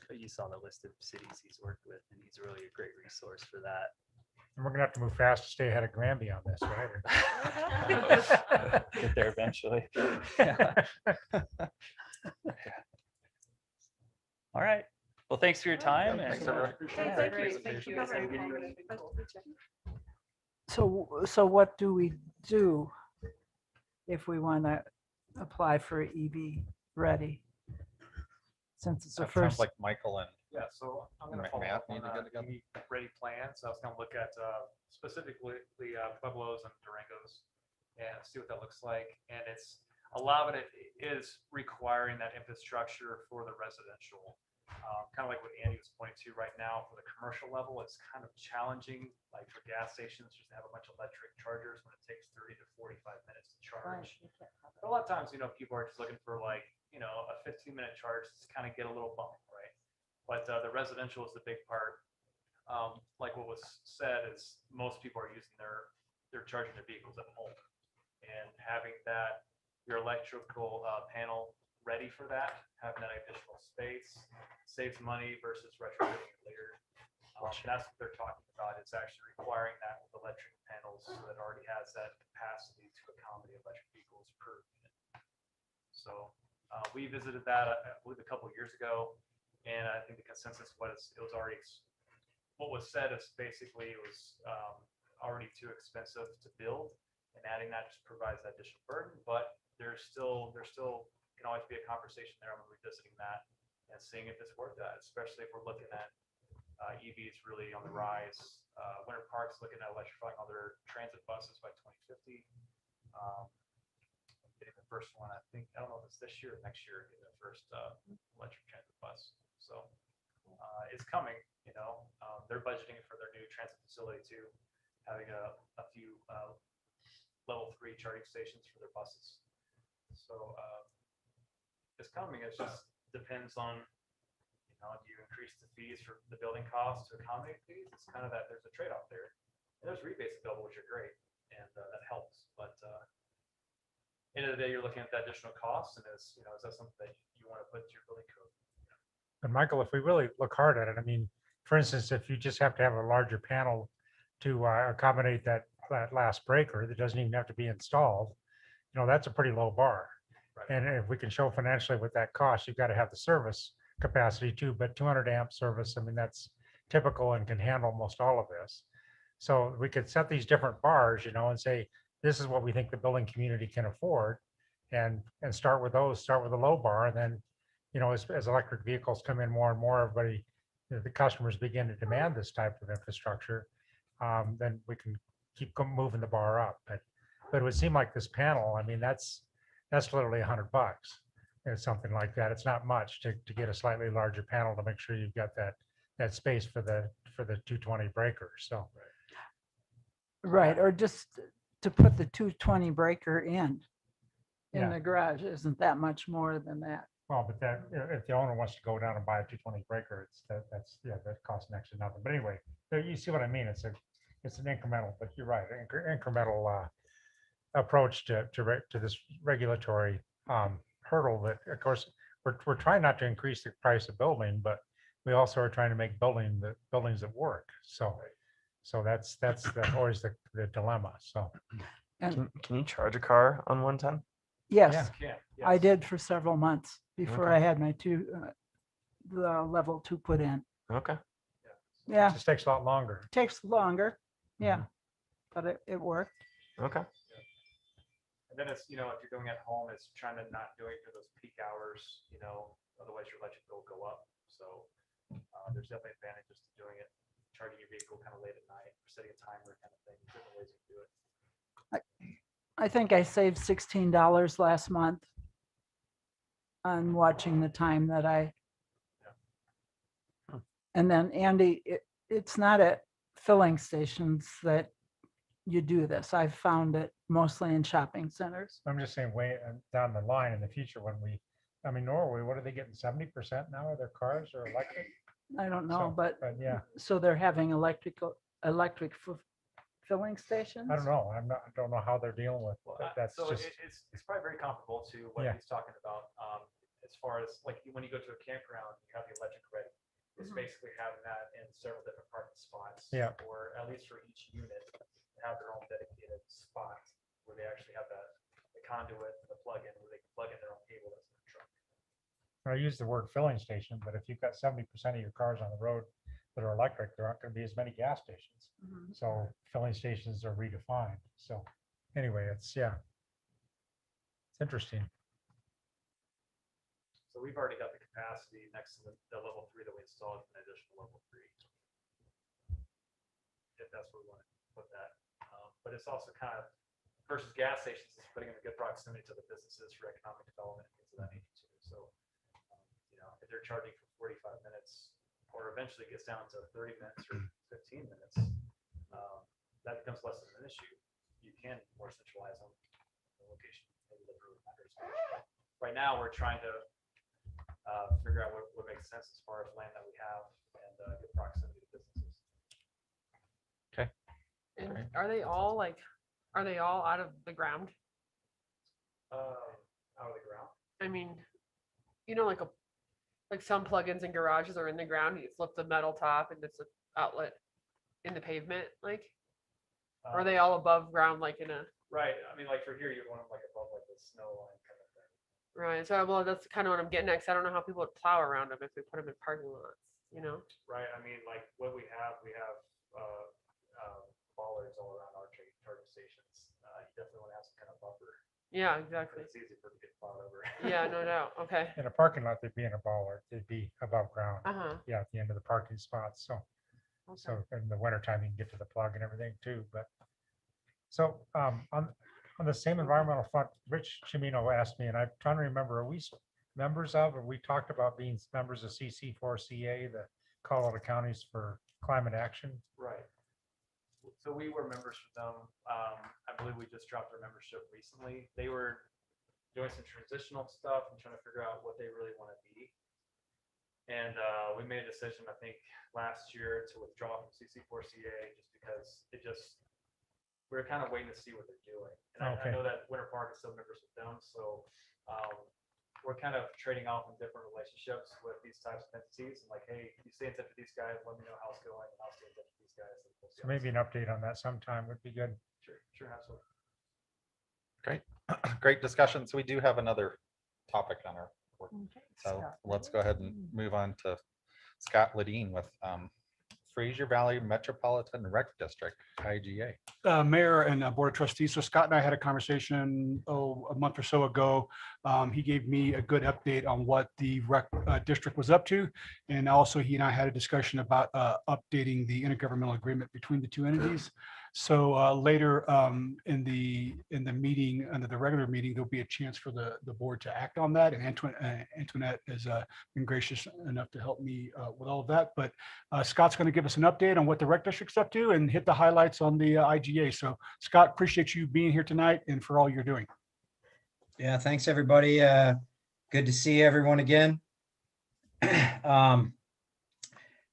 you saw the list of cities he's worked with, and he's really a great resource for that. And we're gonna have to move fast to stay ahead of Granby on this, right? Get there eventually. All right. Well, thanks for your time. And Thank you. So what do we do if we want to apply for EV ready? Since it's the That sounds first, like Michael and Yeah, so I'm gonna Matt follow up need on to get together. the ready plan. So I was gonna look at specifically Pueblos and Durangos and see what that looks like. And a lot of it is requiring that infrastructure for the residential. Kind of like what Andy was pointing to right now for the commercial level, it's kind of challenging, like for gas stations, just to have a bunch of electric chargers when it takes 30 to 45 minutes to charge. A lot of times, people are just looking for like, a 15-minute charge to kind of get a little bump, right? But the residential is the big part. Like what was said is most people are using they're charging their vehicles at home, and having your electrical panel ready for that, having that additional space saves money versus retrofitting it later. That's what they're talking about. It's actually requiring that with electric panels, so that already has that capacity to accommodate electric vehicles per unit. So we visited that, I believe, a couple of years ago, and I think the consensus was what was said is basically it was already too expensive to build, and adding that just provides that additional burden. But there's still can always be a conversation there on revisiting that and seeing if it's worth that, especially if we're looking at EVs really on the rise. Winter Park's looking at electrifying all their transit buses by 2050. Getting the first one, I don't know if it's this year or next year, getting the first electric transit bus. So it's coming, they're budgeting for their new transit facility too, having a few level 3 charging stations for their buses. So it's coming. It just depends on, do you increase the fees for the building costs to accommodate these? It's kind of that there's a trade-off there. And there's rebates available, which are great, and that helps. But end of the day, you're looking at that additional cost, and is that something that you want to put to your building code? And Michael, if we really look hard at it, for instance, if you just have to have a larger panel to accommodate that last breaker that doesn't even have to be installed, that's a pretty low bar. Right. And if we can show financially what that costs, you've got to have the service capacity too, but 200 amp service, that's typical and can handle most all of this. So we could set these different bars, and say, this is what we think the building community can afford, and start with those, start with a low bar. And then, as electric vehicles come in more and more, everybody, the customers begin to demand this type of infrastructure, then we can keep moving the bar up. But it would seem like this panel, that's literally $100 or something like that. It's not much to get a slightly larger panel to make sure you've got that that space for the 220 breaker. So, Right, or just to put the 220 breaker in Yeah. the garage isn't that much more than that. well, but that, if the owner wants to go down and buy a 220 breaker, that costs next to nothing. But anyway, there, you see what I mean? It's an incremental, but you're right, incremental approach to this regulatory hurdle that, of course, we're trying not to increase the price of building, but we also are trying to make buildings that work. So that's always the dilemma. So And Can you charge a car on 110? yes, Yeah. I did for several months before Okay. I had my the level 2 put in. Okay. it Yeah, just takes a lot longer. takes longer. Yeah, but it worked. Okay. And then it's, if you're doing it at home, it's trying to not do it for those peak hours, otherwise your electric bill will go up. So there's definitely advantages to doing it, charging your vehicle kind of late at night, or setting a timer kind of thing, different ways you can do it. I think I saved $16 last month on watching the time that and then Andy, it's not at filling stations that you do this. I've found it mostly in shopping centers. I'm just saying way down the line in the future Norway, what are they getting? 70% now of their cars are electric? I don't know, So, but yeah, so they're having electric filling stations? I don't know. I don't know how they're dealing with Well, that. That's so just, it's probably very comparable to what Yeah. he's talking about. As far as like when you go to a campground, you have the electric ready. It's basically having that in several different parking spots. Yeah. Or at least for each unit, have their own dedicated spot where they actually have the conduit and the plug-in where they can plug in their own cable that's in the truck. I use the word filling station, but if you've got 70% of your cars on the road that are electric, there aren't going to be as many gas stations. So filling stations are redefined. So anyway, it's interesting. So we've already got the capacity next to the level 3 that we installed, an additional level 3. If that's where we want to put that. But it's also kind of versus gas stations, it's putting in a good proximity to the businesses for economic development and things of that nature too. So, if they're charging for 45 minutes, or eventually gets down to 30 minutes or 15 minutes, that becomes less of an issue. You can more centralize on the location. Maybe that really matters. Right now, we're trying to figure out what makes sense as far as land that we have and good proximity to businesses. And are they all out of the ground? Out of the ground. I mean, like some plugins in garages are in the ground. You flip the metal top and it's an outlet in the pavement. Like, are they all above ground? Like in a Right. I mean, like for here, you want them like above like the snow line kind of thing. right. So well, that's kind of what I'm getting at. 'Cause I don't know how people would plow around them if they put them in parking lots. Right. I mean, like what we have bollards all around our charging stations. You definitely want to have some kind of buffer. Yeah, exactly. It's easy for it to get plowed over. Yeah, no doubt. Okay. In a parking lot, they'd be in a bollard. They'd be above ground. Yeah. At the end of the parking spots. So in the wintertime, you can get to the plug and everything too. But so on the same environmental front, Rich Chimino asked me, and I'm trying to remember, are we members of, or we talked about being members of CC4CA, the Colorado Counties for Climate Action? Right. So we were members for them. I believe we just dropped our membership recently. They were doing some transitional stuff and trying to figure out what they really want to be. And we made a decision, I think, last year to withdraw from CC4CA just because we were kind of waiting to see what they're doing. And I know that Winter Park is still members with them, so we're kind of trading off in different relationships with these types of entities. And like, hey, you stay in touch with these guys, let me know how it's going, and I'll stay in touch with these guys. And we'll see So how maybe it's an update on that sometime would be good. going. Sure, absolutely. Great discussion. So we do have another topic on our work. So Scott. let's go ahead and move on to Scott Ledeen with Fraser Valley Metropolitan Rec District, IGA. Mayor and Board of Trustees. So Scott and I had a conversation, a month or so ago. He gave me a good update on what the rec district was up to. And also he and I had a discussion about updating the intergovernmental agreement between the two entities. So later in the meeting, under the regular meeting, there'll be a chance for the board to act on that. And Antoinette has been gracious enough to help me with all of that. But Scott's going to give us an update on what the rec district's up to and hit the highlights on the IGA. So Scott, appreciate you being here tonight and for all you're doing. Yeah, thanks everybody. Good to see everyone again.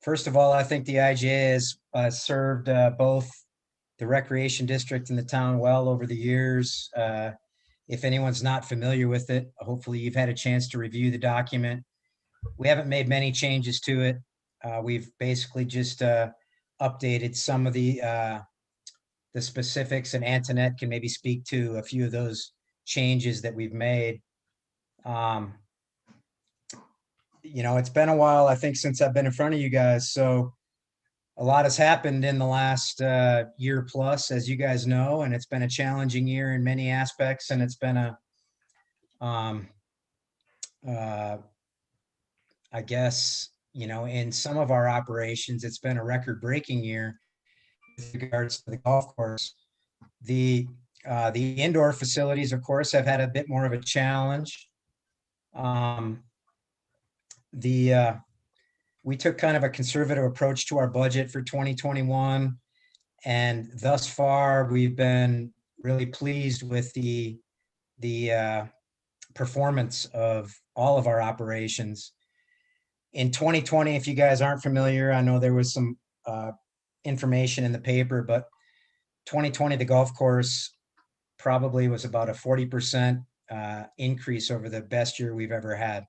First of all, I think the IGA has served both the recreation district and the town well over the years. If anyone's not familiar with it, hopefully you've had a chance to review the document. We haven't made many changes to it. We've basically just updated some of the specifics, and Antoinette can maybe speak to a few of those changes that we've made. You know, it's been a while, I think, since I've been in front of you guys. So a lot has happened in the last year plus, as you guys know, and it's been a challenging year in many aspects. And it's been a, I guess, you know, in some of our operations, it's been a record-breaking year with regards to the golf course. The indoor facilities, of course, have had a bit more of a challenge. We took kind of a conservative approach to our budget for 2021. And thus far, we've been really pleased with the performance of all of our operations. In 2020, if you guys aren't familiar, I know there was some information in the paper, but 2020, the golf course probably was about a 40% increase over the best year we've ever had.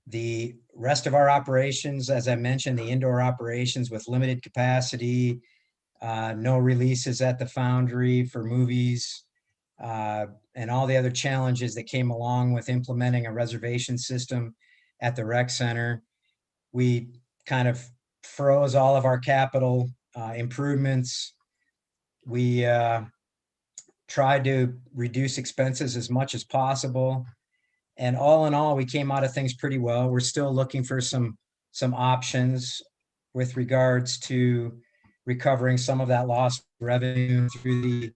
The rest of our operations, as I mentioned, the indoor operations with limited capacity, no releases at the foundry for movies, and all the other challenges that came along with implementing a reservation system at the rec center. We kind of froze all of our capital improvements. We tried to reduce expenses as much as possible. And all in all, we came out of things pretty well. We're still looking for some options with regards to recovering some of that lost revenue through the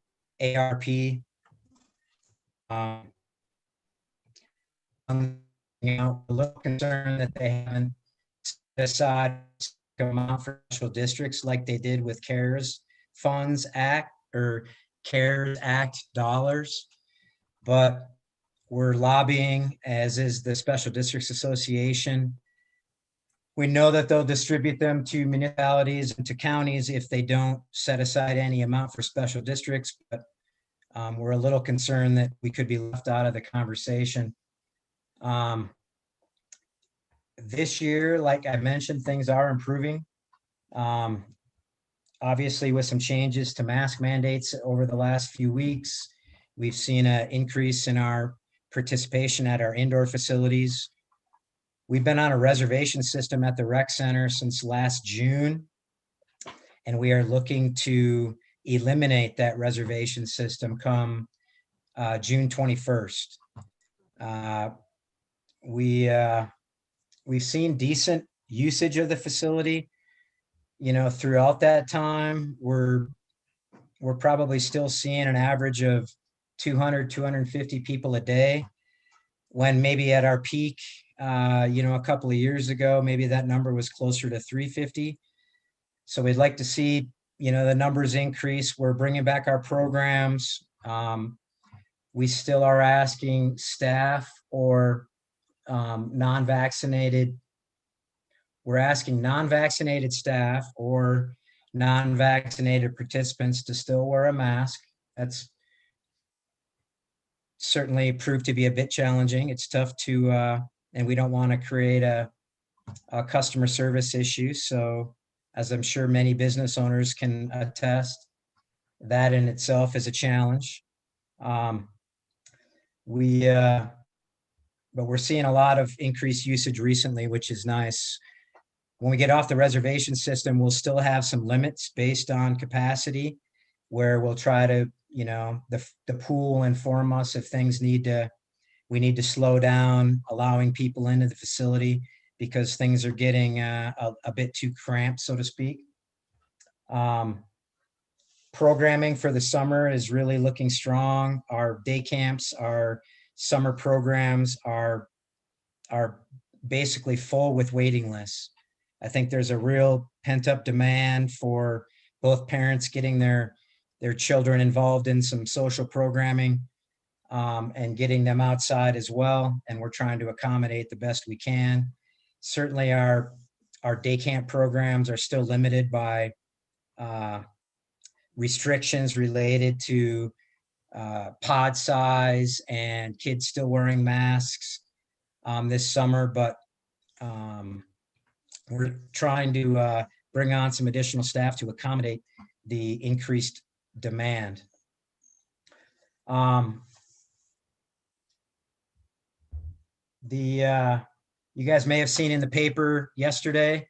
ARP. I'm a little concerned that they haven't set aside amount for special districts like they did with CARES Funds Act or CARES Act dollars, but we're lobbying, as is the Special Districts Association. We know that they'll distribute them to municipalities and to counties if they don't set aside any amount for special districts, but we're a little concerned that we could be left out of the conversation. This year, like I mentioned, things are improving. Obviously, with some changes to mask mandates over the last few weeks, we've seen an increase in our participation at our indoor facilities. We've been on a reservation system at the rec center since last June, and we are looking to eliminate that reservation system come June 21st. We've seen decent usage of the facility. You know, throughout that time, we're probably still seeing an average of 200, 250 people a day, when maybe at our peak, you know, a couple of years ago, maybe that number was closer to 350. So we'd like to see, you know, the numbers increase. We're bringing back our programs. We still are asking staff or non-vaccinated. We're asking non-vaccinated staff or non-vaccinated participants to still wear a mask. That's certainly proved to be a bit challenging. It's tough to, and we don't want to create a customer service issue. So, as I'm sure many business owners can attest, that in itself is a challenge. But we're seeing a lot of increased usage recently, which is nice. When we get off the reservation system, we'll still have some limits based on capacity, where we'll try to, you know, the pool will inform us if things we need to slow down allowing people into the facility because things are getting a bit too cramped, so to speak. programming for the summer is really looking strong. Our day camps, our summer programs are basically full with waiting lists. I think there's a real pent up demand for both parents getting their children involved in some social programming and getting them outside as well. And we're trying to accommodate the best we can. Certainly our day camp programs are still limited by restrictions related to pod size and kids still wearing masks this summer, but we're trying to bring on some additional staff to accommodate the increased demand. You guys may have seen in the paper yesterday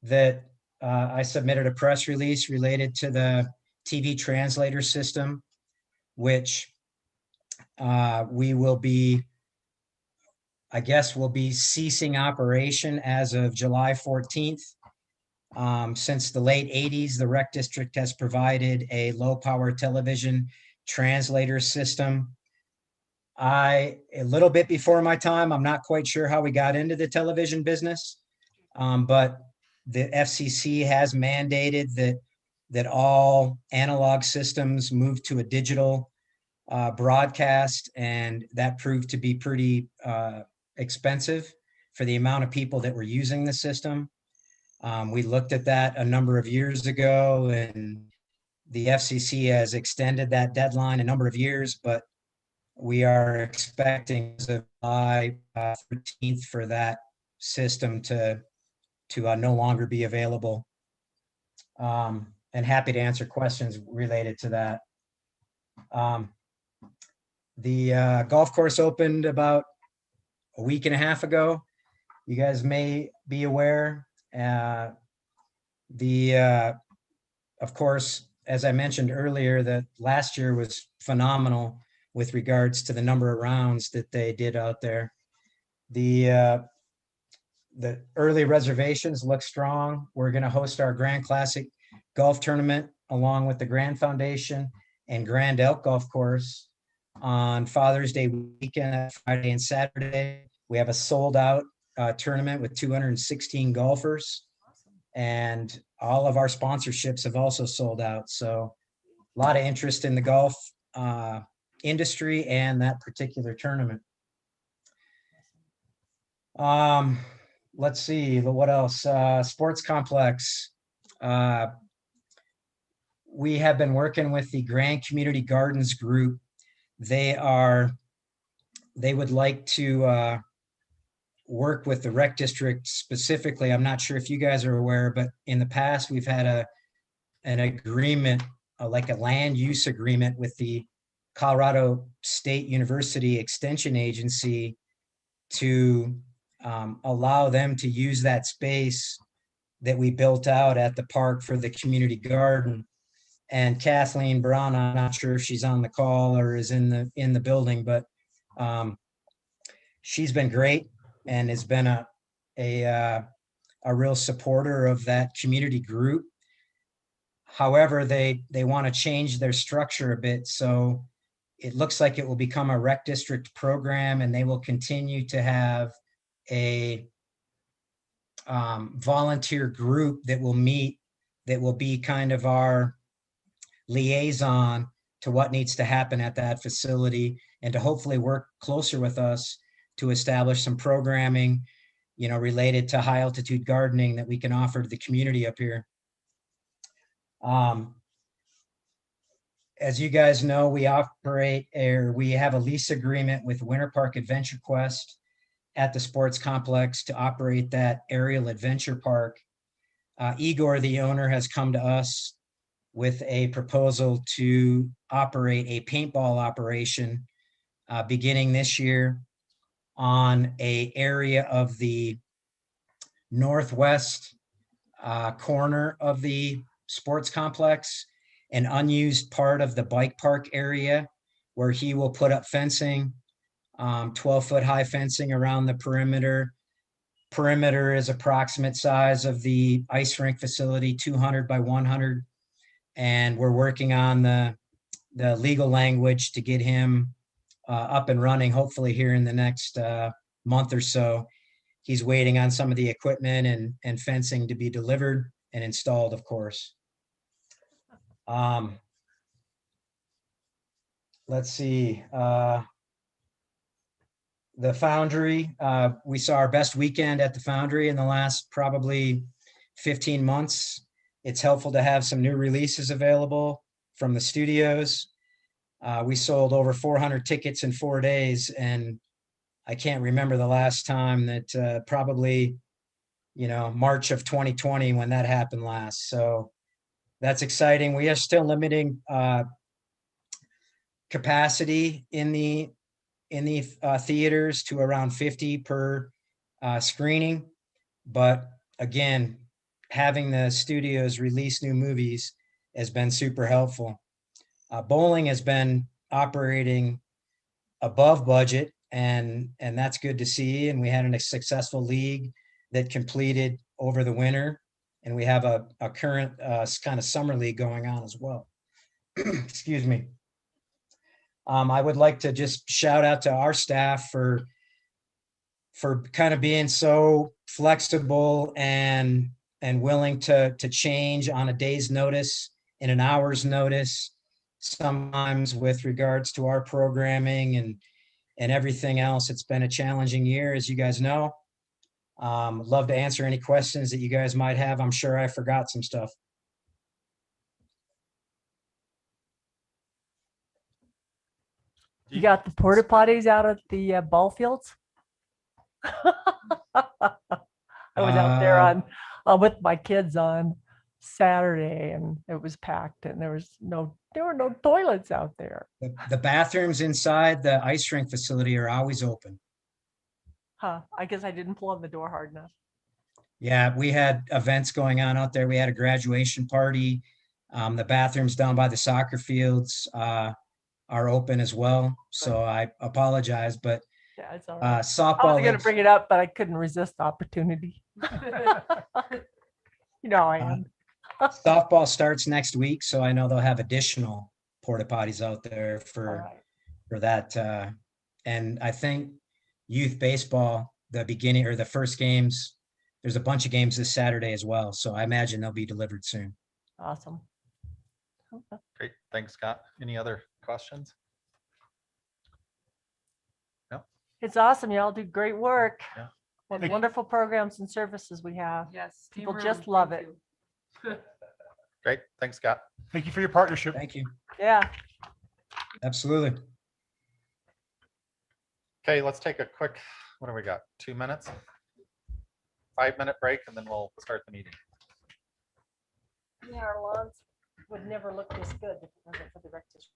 that I submitted a press release related to the TV translator system, which we will be, I guess, will be ceasing operation as of July 14th. Since the late 80s, the Rec District has provided a low-power television translator system. A little bit before my time, I'm not quite sure how we got into the television business, but the FCC has mandated that all analog systems move to a digital broadcast, and that proved to be pretty expensive for the amount of people that were using the system. We looked at that a number of years ago, and the FCC has extended that deadline a number of years, but we are expecting July 13th for that system to no longer be available. And happy to answer questions related to that. The golf course opened about a week and a half ago. You guys may be aware. Of course, as I mentioned earlier, that last year was phenomenal with regards to the number of rounds that they did out there. The early reservations look strong. We're going to host our Grand Classic Golf Tournament along with the Grand Foundation and Grand Elk Golf Course on Father's Day weekend, Friday and Saturday. We have a sold out tournament with 216 golfers, and all of our sponsorships have also sold out. So a lot of interest in the golf industry and that particular tournament. Let's see, what else? Sports complex. We have been working with the Grand Community Gardens group. They would like to work with the Rec District specifically. I'm not sure if you guys are aware, but in the past we've had an agreement, like a land use agreement with the Colorado State University Extension Agency to allow them to use that space that we built out at the park for the community garden. And Kathleen Brown, I'm not sure if she's on the call or is in the building, but she's been great and has been a real supporter of that community group. However, they want to change their structure a bit. So it looks like it will become a Rec District program, and they will continue to have a volunteer group that will meet, that will be kind of our liaison to what needs to happen at that facility, and to hopefully work closer with us to establish some programming, related to high altitude gardening that we can offer to the community up here. As you guys know, we have a lease agreement with Winter Park Adventure Quest at the sports complex to operate that aerial adventure park. Igor, the owner, has come to us with a proposal to operate a paintball operation beginning this year on an area of the northwest corner of the sports complex, an unused part of the bike park area where he will put up fencing, 12-foot high fencing around the perimeter. Perimeter is approximate size of the ice rink facility, 200 by 100. and we're working on the legal language to get him up and running, hopefully here in the next month or so. He's waiting on some of the equipment and fencing to be delivered and installed, of course. Let's see. The Foundry, we saw our best weekend at the Foundry in the last probably 15 months. It's helpful to have some new releases available from the studios. We sold over 400 tickets in 4 days, and I can't remember the last time that probably, March of 2020 when that happened last. So that's exciting. We are still limiting capacity in the theaters to around 50 per screening. But again, having the studios release new movies has been super helpful. Bowling has been operating above budget, and that's good to see. And we had a successful league that completed over the winter, and we have a current kind of summer league going on as well. Excuse me. I would like to just shout out to our staff for kind of being so flexible and willing to change on a day's notice, in an hour's notice, sometimes with regards to our programming and everything else. It's been a challenging year, as you guys know. Love to answer any questions that you guys might have. I'm sure I forgot some stuff. You got the porta potties out at the ball fields? I was out there on with my kids on Saturday, and it was packed, and there were no toilets out there. The bathrooms inside the ice rink facility are always open. Huh? I guess I didn't pull on the door hard enough. Yeah, we had events going on out there. We had a graduation party. The bathrooms down by the soccer fields are open as well. So I apologize, but yeah, it's all right. softball. I was going to bring it up, but I couldn't resist the opportunity. I am. Softball starts next week, so I know they'll have additional porta potties out there for that. And I think youth baseball, the beginning or the first games, there's a bunch of games this Saturday as well. So I imagine they'll be delivered soon. Awesome. Great. Thanks, Scott. Any other questions? No. It's awesome. Y'all do great work. Yeah. What wonderful programs and services we have. Yes. People just love it. Great. Thanks, Scott. Thank you for your partnership. Thank you. Yeah. Absolutely. Okay, let's take a quick, what do we got? 2 minutes? 5-minute break, and then we'll start the meeting. Yeah, our lawns would never look this good if it wasn't for the rectors.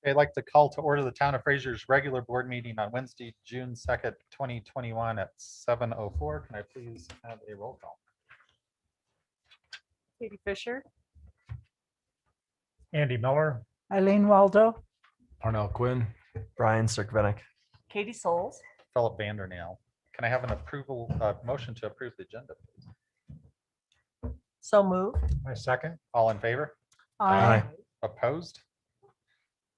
I'd like to call to order the Town of Fraser's regular board meeting on Wednesday, June 2nd, 2021 at 7:04. Can I please have a roll call? Katie Fisher, Andy Miller, Eileen Waldo, Parnell Quinn. Brian Cirkvenick. Katie Souls. Philip Vandernail. Can I have an approval, motion to approve the agenda, please? So move. my second. All in favor? I, Opposed?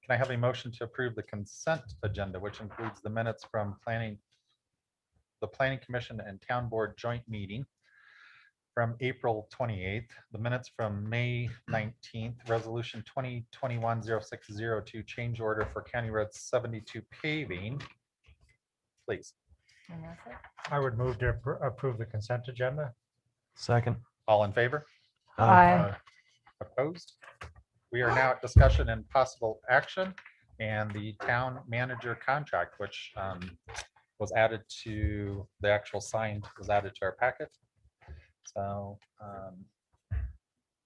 Can I have a motion to approve the consent agenda, which includes the minutes from the Planning Commission and Town Board joint meeting from April 28th, the minutes from May 19th, resolution 2021-0602, change order for County Road 72 paving. Please. And that's it. I would move to approve the consent agenda. Second. All in favor? Aye. Opposed? We are now at discussion and possible action and the town manager contract, which was added to the actual signed, was added to our packet. So,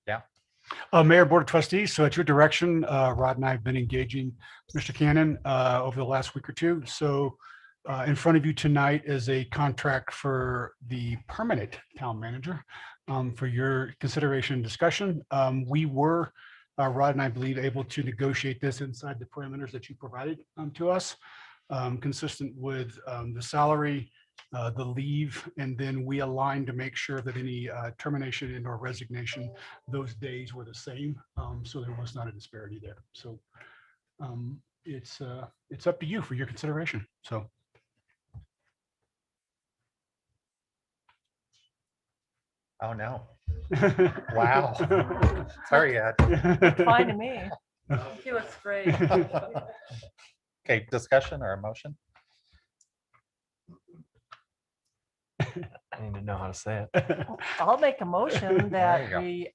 yeah. Mayor, Board of Trustees, so at your direction, Rod and I have been engaging Mr. Cannon over the last week or two. So in front of you tonight is a contract for the permanent town manager for your consideration and discussion. We were, Rod and I believe, able to negotiate this inside the parameters that you provided to us, consistent with the salary, the leave, and then we aligned to make sure that any termination and or resignation, those days were the same. So there was not a disparity there. So it's up to you for your consideration. So. Oh, no. Wow. Sorry, Ed. Fine to me. he looks great. Okay, discussion or a motion? I need to know how to say it. I'll make a motion There you that go. we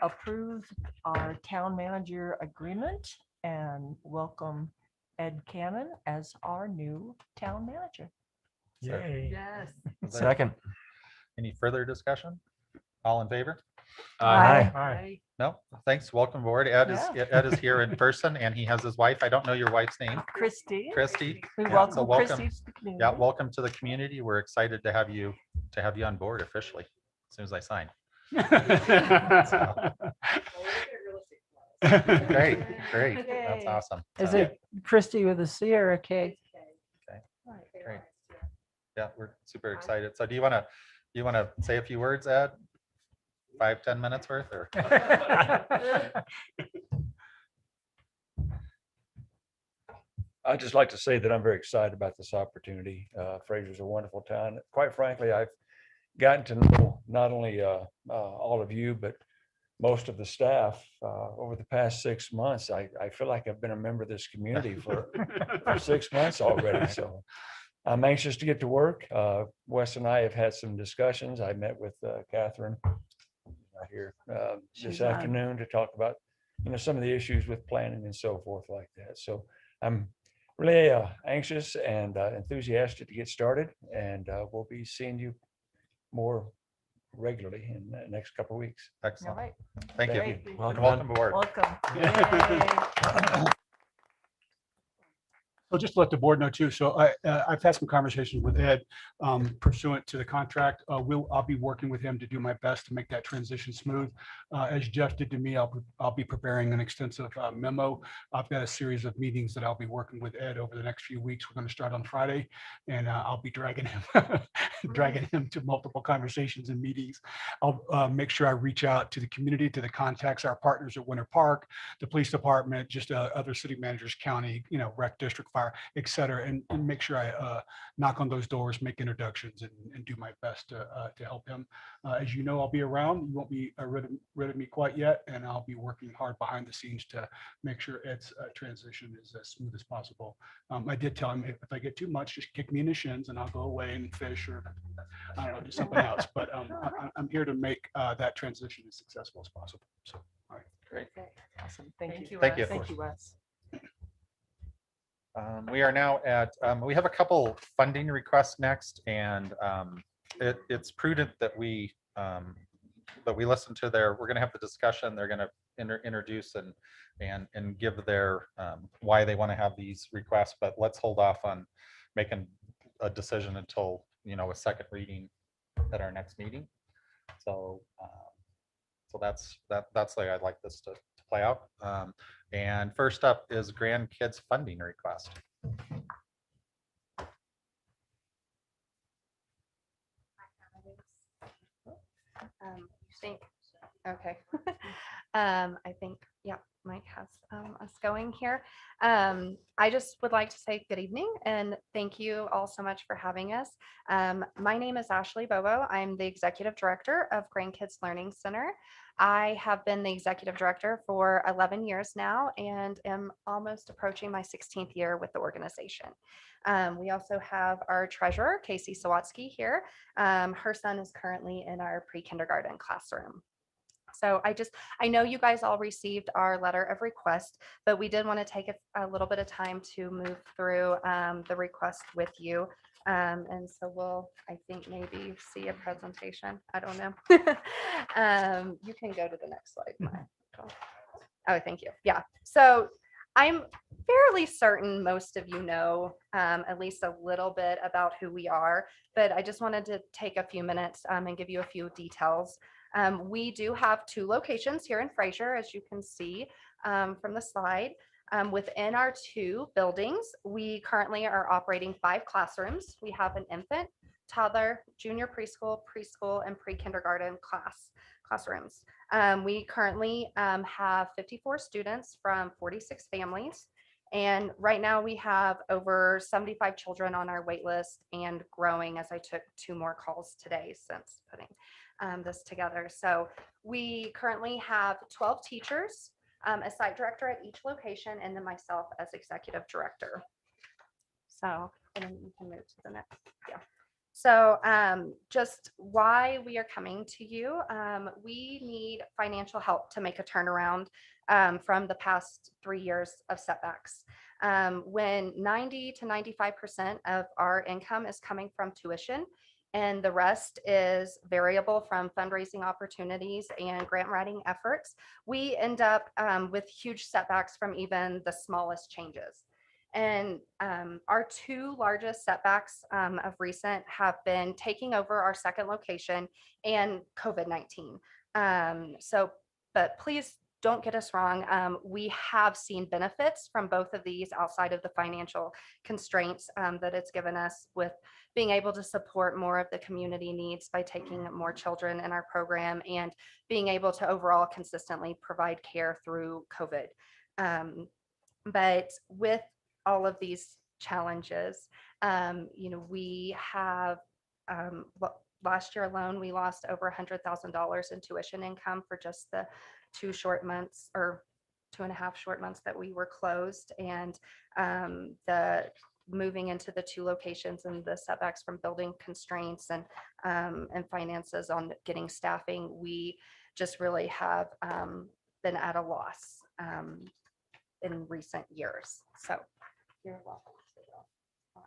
approve our town manager agreement and welcome Ed Cannon as our new town manager. Yay. Yes. Is there Second. Any further discussion? All in favor? Aye. Aye. No, thanks. Welcome aboard. Ed is here in person and he has his wife. I don't know your wife's name. Christy. Christy. We Yeah, so welcome Christy to the community. Yeah, welcome to the community. We're excited to have you on board officially as soon as I sign. Great, great. That's Yay. awesome. Is So, it Christy with a C or a K? great. Yeah, we're super excited. So do you want to say a few words, Ed? 5-10 minutes worth or? I'd just like to say that I'm very excited about this opportunity. Fraser's a wonderful town. Quite frankly, I've gotten to know not only all of you, but most of the staff over the past 6 months. I feel like I've been a member of this community for 6 months already. So I'm anxious to get to work. Wes and I have had some discussions. I met with Catherine right here She's this on. afternoon to talk about, some of the issues with planning and so forth like that. So I'm really anxious and enthusiastic to get started, and we'll be seeing you more regularly in the next couple of weeks. All Excellent. right. Thank you. Great. And Welcome. welcome aboard. Welcome. Yay. So just to let the board know too, so I've had some conversations with Ed pursuant to the contract. I'll be working with him to do my best to make that transition smooth. As Jeff did to me, I'll be preparing an extensive memo. I've got a series of meetings that I'll be working with Ed over the next few weeks. We're going to start on Friday, and I'll be dragging him to multiple conversations and meetings. I'll make sure I reach out to the community, to the contacts, our partners at Winter Park, the police department, just other city managers, county, rec district, fire, et cetera, and make sure I knock on those doors, make introductions, and do my best to help him. As you know, I'll be around. You won't be rid of me quite yet, and I'll be working hard behind the scenes to make sure Ed's transition is as smooth as possible. I did tell him if I get too much, just kick me in the shins and I'll go away and fish or I don't know, do something else. But I'm here to make that transition as successful as possible. So, all right. Great. Awesome. Thank you. Thank you. Thank you, Wes. We are now at, we have a couple funding requests next, and it's prudent that we but we listened to we're going to have the discussion. They're going to introduce and give their why they want to have these requests, but let's hold off on making a decision until, a second reading at our next meeting. So, so that's the way I'd like this to play out. And first up is Grandkids funding request. Think, okay. I think, yeah, Mike has us going here. I just would like to say good evening and thank you all so much for having us. My name is Ashley Bobo. I'm the Executive Director of Grandkids Learning Center. I have been the Executive Director for 11 years now and am almost approaching my 16th year with the organization. We also have our treasurer, Casey Sawatsky here. Her son is currently in our pre-kindergarten classroom. So I know you guys all received our letter of request, but we did want to take a little bit of time to move through the request with you. And so we'll, I think, maybe see a presentation. I don't know. You can go to the next slide. Oh, thank you. Yeah. So I'm fairly certain most of you know at least a little bit about who we are, but I just wanted to take a few minutes and give you a few details. We do have 2 locations here in Fraser, as you can see from the slide. Within our 2 buildings, we currently are operating 5 classrooms. We have an infant, toddler, junior preschool, and pre-kindergarten classrooms. We currently have 54 students from 46 families. And right now we have over 75 children on our wait list and growing, as I took 2 more calls today since putting this together. So we currently have 12 teachers, a site director at each location, and then myself as executive director. So, and then you can move to the next. Yeah. So just why we are coming to you, we need financial help to make a turnaround from the past 3 years of setbacks. When 90 to 95% of our income is coming from tuition, and the rest is variable from fundraising opportunities and grant writing efforts, we end up with huge setbacks from even the smallest changes. And our 2 largest setbacks of recent have been taking over our second location and COVID-19. But please don't get us wrong. We have seen benefits from both of these outside of the financial constraints that it's given us with being able to support more of the community needs by taking more children in our program and being able to overall consistently provide care through COVID. But with all of these challenges, we have last year alone, we lost over $100,000 in tuition income for just the 2 short months or 2.5 short months that we were closed, and the moving into the 2 locations and the setbacks from building constraints and finances on getting staffing, we just really have been at a loss in recent years. So you're welcome to go on.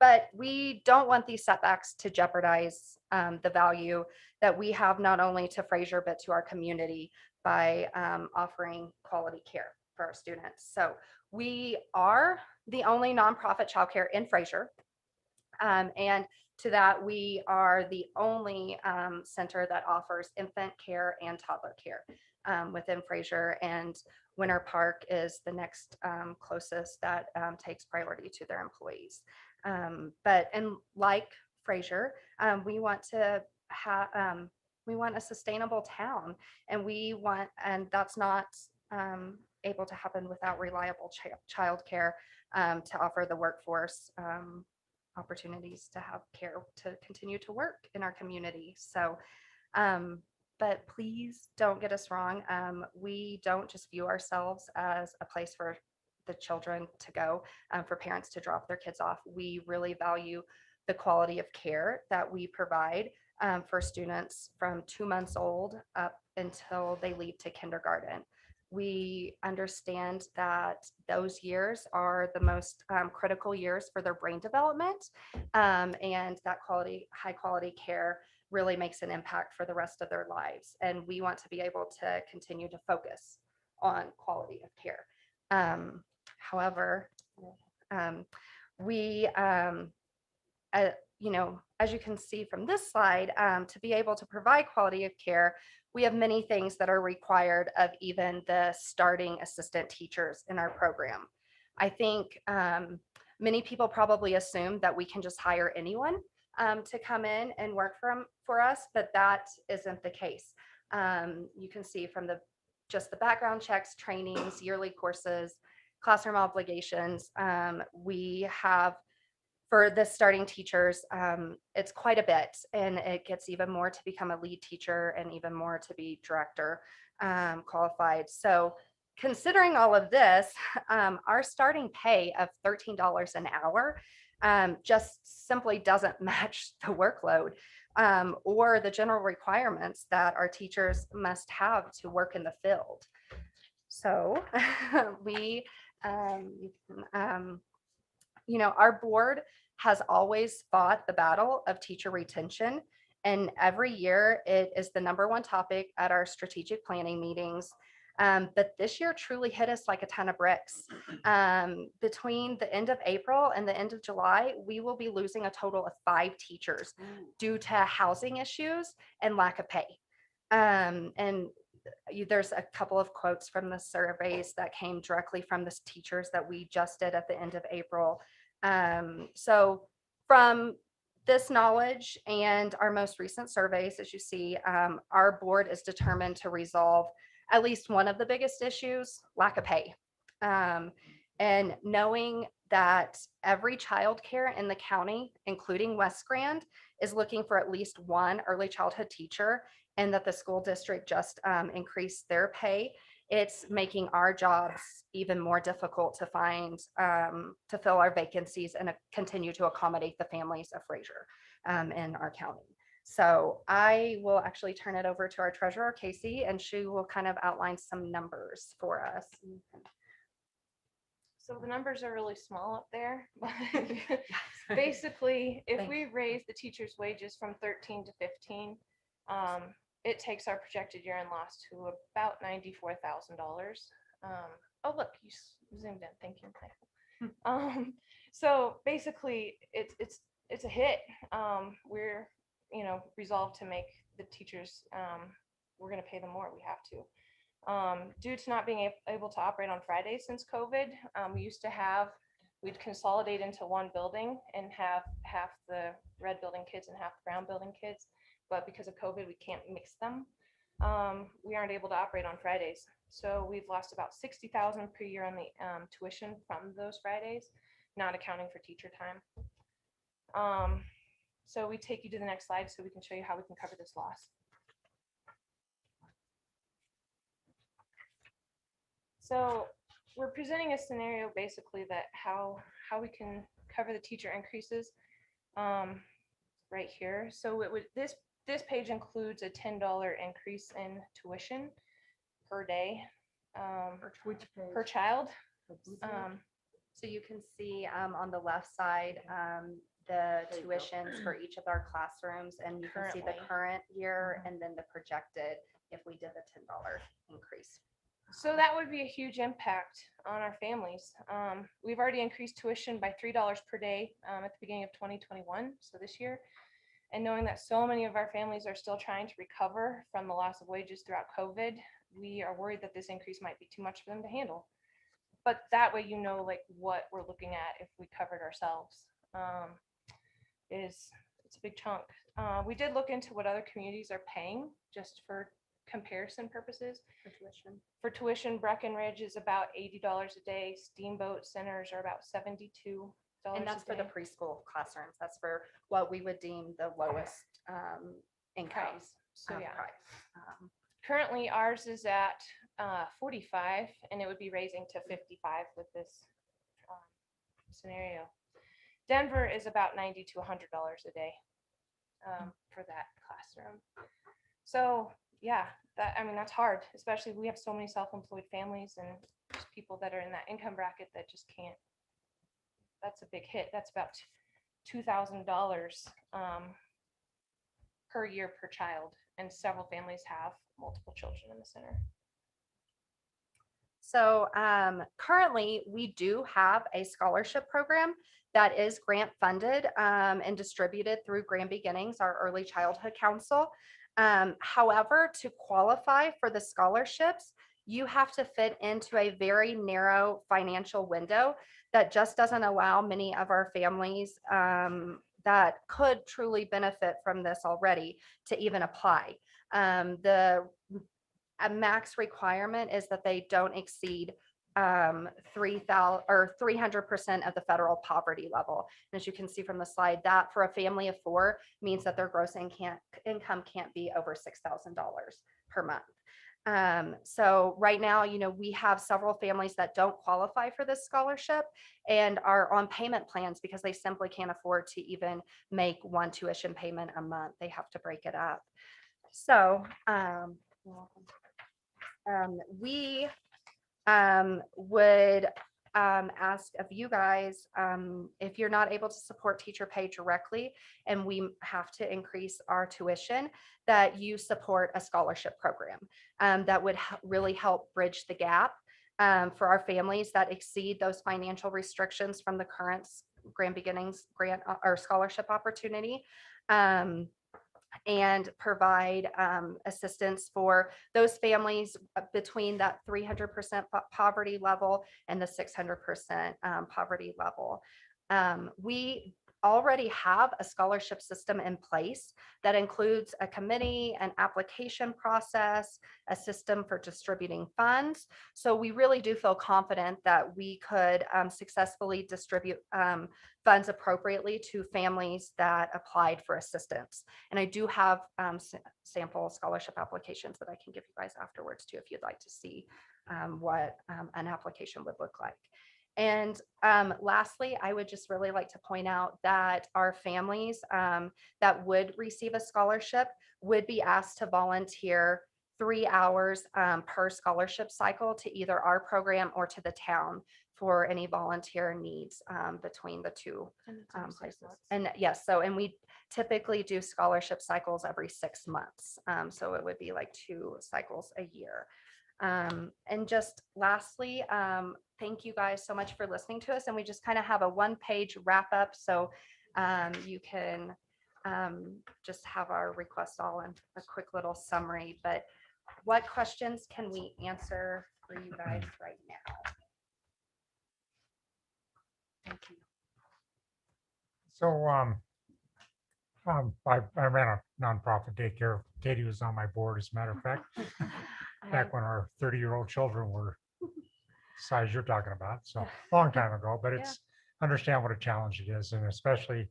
But we don't want these setbacks to jeopardize the value that we have not only to Fraser, but to our community by offering quality care for our students. So we are the only nonprofit childcare in Fraser. And to that, we are the only center that offers infant care and toddler care within Fraser. And Winter Park is the next closest that takes priority to their employees. But like Fraser, we want to have we want a sustainable town, and that's not able to happen without reliable childcare to offer the workforce opportunities to have care to continue to work in our community. So, but please don't get us wrong. We don't just view ourselves as a place for the children to go, for parents to drop their kids off. We really value the quality of care that we provide for students from 2 months old up until they leave to kindergarten. We understand that those years are the most critical years for their brain development, and that high quality care really makes an impact for the rest of their lives. And we want to be able to continue to focus on quality of care. However, we, you know, as you can see from this slide, to be able to provide quality of care, we have many things that are required of even the starting assistant teachers in our program. I think many people probably assume that we can just hire anyone to come in and work for us, but that isn't the case. You can see from just the background checks, trainings, yearly courses, classroom obligations, we have for the starting teachers, it's quite a bit, and it gets even more to become a lead teacher and even more to be director qualified. So considering all of this, our starting pay of $13 an hour just simply doesn't match the workload or the general requirements that our teachers must have to work in the field. So we, you know, our board has always fought the battle of teacher retention. And every year it is the #1 topic at our strategic planning meetings. But this year truly hit us like a ton of bricks. Between the end of April and the end of July, we will be losing a total of 5 teachers due to housing issues and lack of pay. And there's a couple of quotes from the surveys that came directly from the teachers that we just did at the end of April. So from this knowledge and our most recent surveys, as you see, our board is determined to resolve at least one of the biggest issues, lack of pay. And knowing that every childcare in the county, including West Grand, is looking for at least one early childhood teacher, and that the school district just increased their pay, it's making our jobs even more difficult to find, to fill our vacancies and continue to accommodate the families of Fraser in our county. So I will actually turn it over to our treasurer, Casey, and she will kind of outline some numbers for us. So the numbers are really small up there. Basically, if we raise the teachers' wages from 13 to 15, it takes our projected year-end loss to about $94,000. Oh, look, you zoomed in. Thank you. So basically, it's a hit. We're resolved to make the teachers. We're going to pay them more. We have to. Due to not being able to operate on Fridays since COVID, we'd consolidate into one building and have half the red building kids and half the brown building kids. But because of COVID, we can't mix them. We aren't able to operate on Fridays. So we've lost about $60,000 per year on the tuition from those Fridays, not accounting for teacher time. So we take you to the next slide so we can show you how we can cover this loss. So we're presenting a scenario basically that how we can cover the teacher increases right here. So it would this page includes a $10 increase in tuition per day per child. So you can see on the left side the tuitions for each of our classrooms, and you can see the current year and then the projected if we did the $10 increase. So that would be a huge impact on our families. We've already increased tuition by $3 per day at the beginning of 2021, so this year. And knowing that so many of our families are still trying to recover from the loss of wages throughout COVID, we are worried that this increase might be too much for them to handle. But that way, like what we're looking at if we covered ourselves. It's a big chunk. We did look into what other communities are paying just for comparison purposes. For tuition, Breckenridge is about $80 a day. Steamboat centers are about $72. And that's for the preschool classrooms. That's for what we would deem the lowest income. So yeah. Currently ours is at 45, and it would be raising to 55 with this scenario. Denver is about $90 to $100 a day for that classroom. So yeah, that's hard, especially we have so many self-employed families and just people that are in that income bracket that just can't. That's a big hit. That's about $2,000 per year per child, and several families have multiple children in the center. So currently, we do have a scholarship program that is grant funded and distributed through Grand Beginnings, our early childhood council. However, to qualify for the scholarships, you have to fit into a very narrow financial window that just doesn't allow many of our families that could truly benefit from this already to even apply. The max requirement is that they don't exceed 3,000 or 300% of the federal poverty level. And as you can see from the slide, that for a family of 4 means that their gross income can't be over $6,000 per month. So right now, we have several families that don't qualify for this scholarship and are on payment plans because they simply can't afford to even make one tuition payment a month. They have to break it up. So we would ask of you guys, if you're not able to support teacher pay directly and we have to increase our tuition, that you support a scholarship program that would really help bridge the gap for our families that exceed those financial restrictions from the current Grand Beginnings grant or scholarship opportunity. And provide assistance for those families between that 300% poverty level and the 600% poverty level. We already have a scholarship system in place that includes a committee, an application process, a system for distributing funds. So we really do feel confident that we could successfully distribute funds appropriately to families that applied for assistance. And I do have sample scholarship applications that I can give you guys afterwards too, if you'd like to see what an application would look like. And lastly, I would just really like to point out that our families that would receive a scholarship would be asked to volunteer 3 hours per scholarship cycle to either our program or to the town for any volunteer needs between the two places. And yes, and we typically do scholarship cycles every 6 months. So it would be like 2 cycles a year. And just lastly, thank you guys so much for listening to us. And we just kind of have a 1-page wrap up. So you can just have our request all in a quick little summary. But what questions can we answer for you guys right now? Thank you. So I ran a nonprofit daycare. Katie was on my board, as a matter of fact, back when our 30-year-old children were size you're talking about. So a long time ago, but it's understand what a challenge it is. And especially,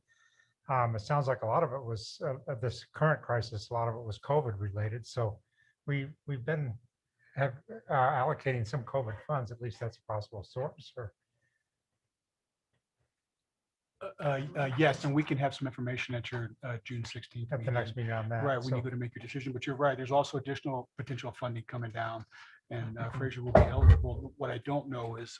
it sounds like a lot of it was this current crisis, a lot of it was COVID related. So we've been allocating some COVID funds, at least that's a possible source. Or yes, and we can have some information at your June 16th. at the next meeting on that. Right, when So- you go to make your decision, but you're right, there's also additional potential funding coming down, and Fraser will be eligible. What I don't know is,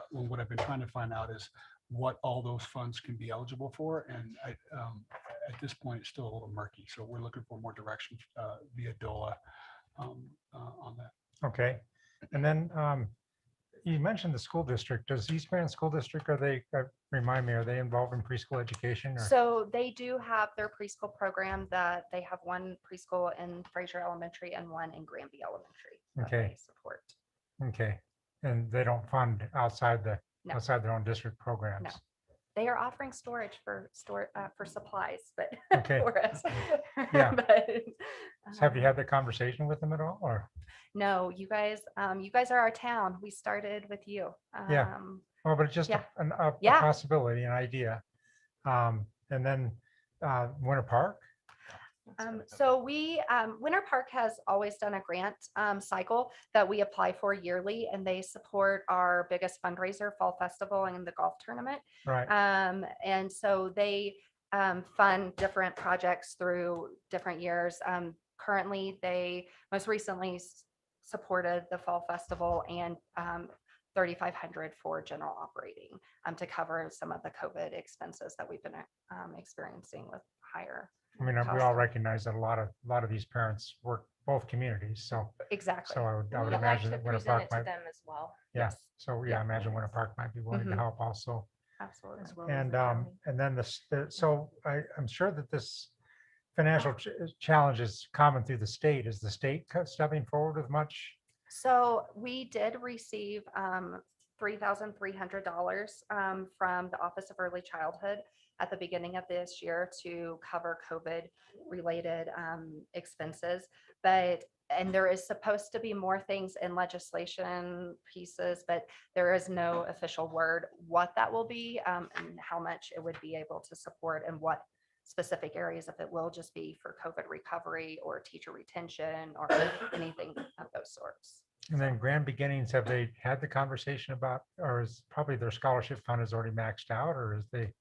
what I've been trying to find out is what all those funds can be eligible for, and at this point, it's still a little murky, so we're looking for more direction via DOLA on that. Okay, and then you mentioned the school district. Does East Grand School District, remind me, are they involved in preschool education? Or? So they do have their preschool program that they have one preschool in Fraser Elementary and one in Granby Elementary. that Okay. they support. Okay, and they don't fund outside No. outside their own district programs? No. They are offering storage for supplies, but Okay. for us. Yeah. But, So have you had the conversation with them at all, or? no, you guys are our town. We started with you. Yeah. Well, but it's just yeah. a Yeah. possibility, an idea. And then Winter Park? So Winter Park has always done a grant cycle that we apply for yearly, and they support our biggest fundraiser, Fall Festival, and the golf tournament. Right. And so they fund different projects through different years. Currently, they most recently supported the Fall Festival and $3,500 for general operating to cover some of the COVID expenses that we've been experiencing with higher I mean, we cost all of- recognize that a lot of these parents work both communities, so. Exactly. So I would We'd like imagine to that Winter present Park it to might, them as well. yeah, Yes. so yeah, Yeah. I imagine Winter Park might be willing to Mhm. help also. Absolutely. And then so I'm sure that this financial challenge is common through the state. Is the state stepping forward with much? So we did receive $3,300 from the Office of Early Childhood at the beginning of this year to cover COVID related expenses. And there is supposed to be more things in legislation pieces, but there is no official word what that will be and how much it would be able to support and what specific areas, if it will just be for COVID recovery or teacher retention or anything of those sorts. And then Grand Beginnings, have they had the conversation about, or is probably their scholarship fund is already maxed out, or is they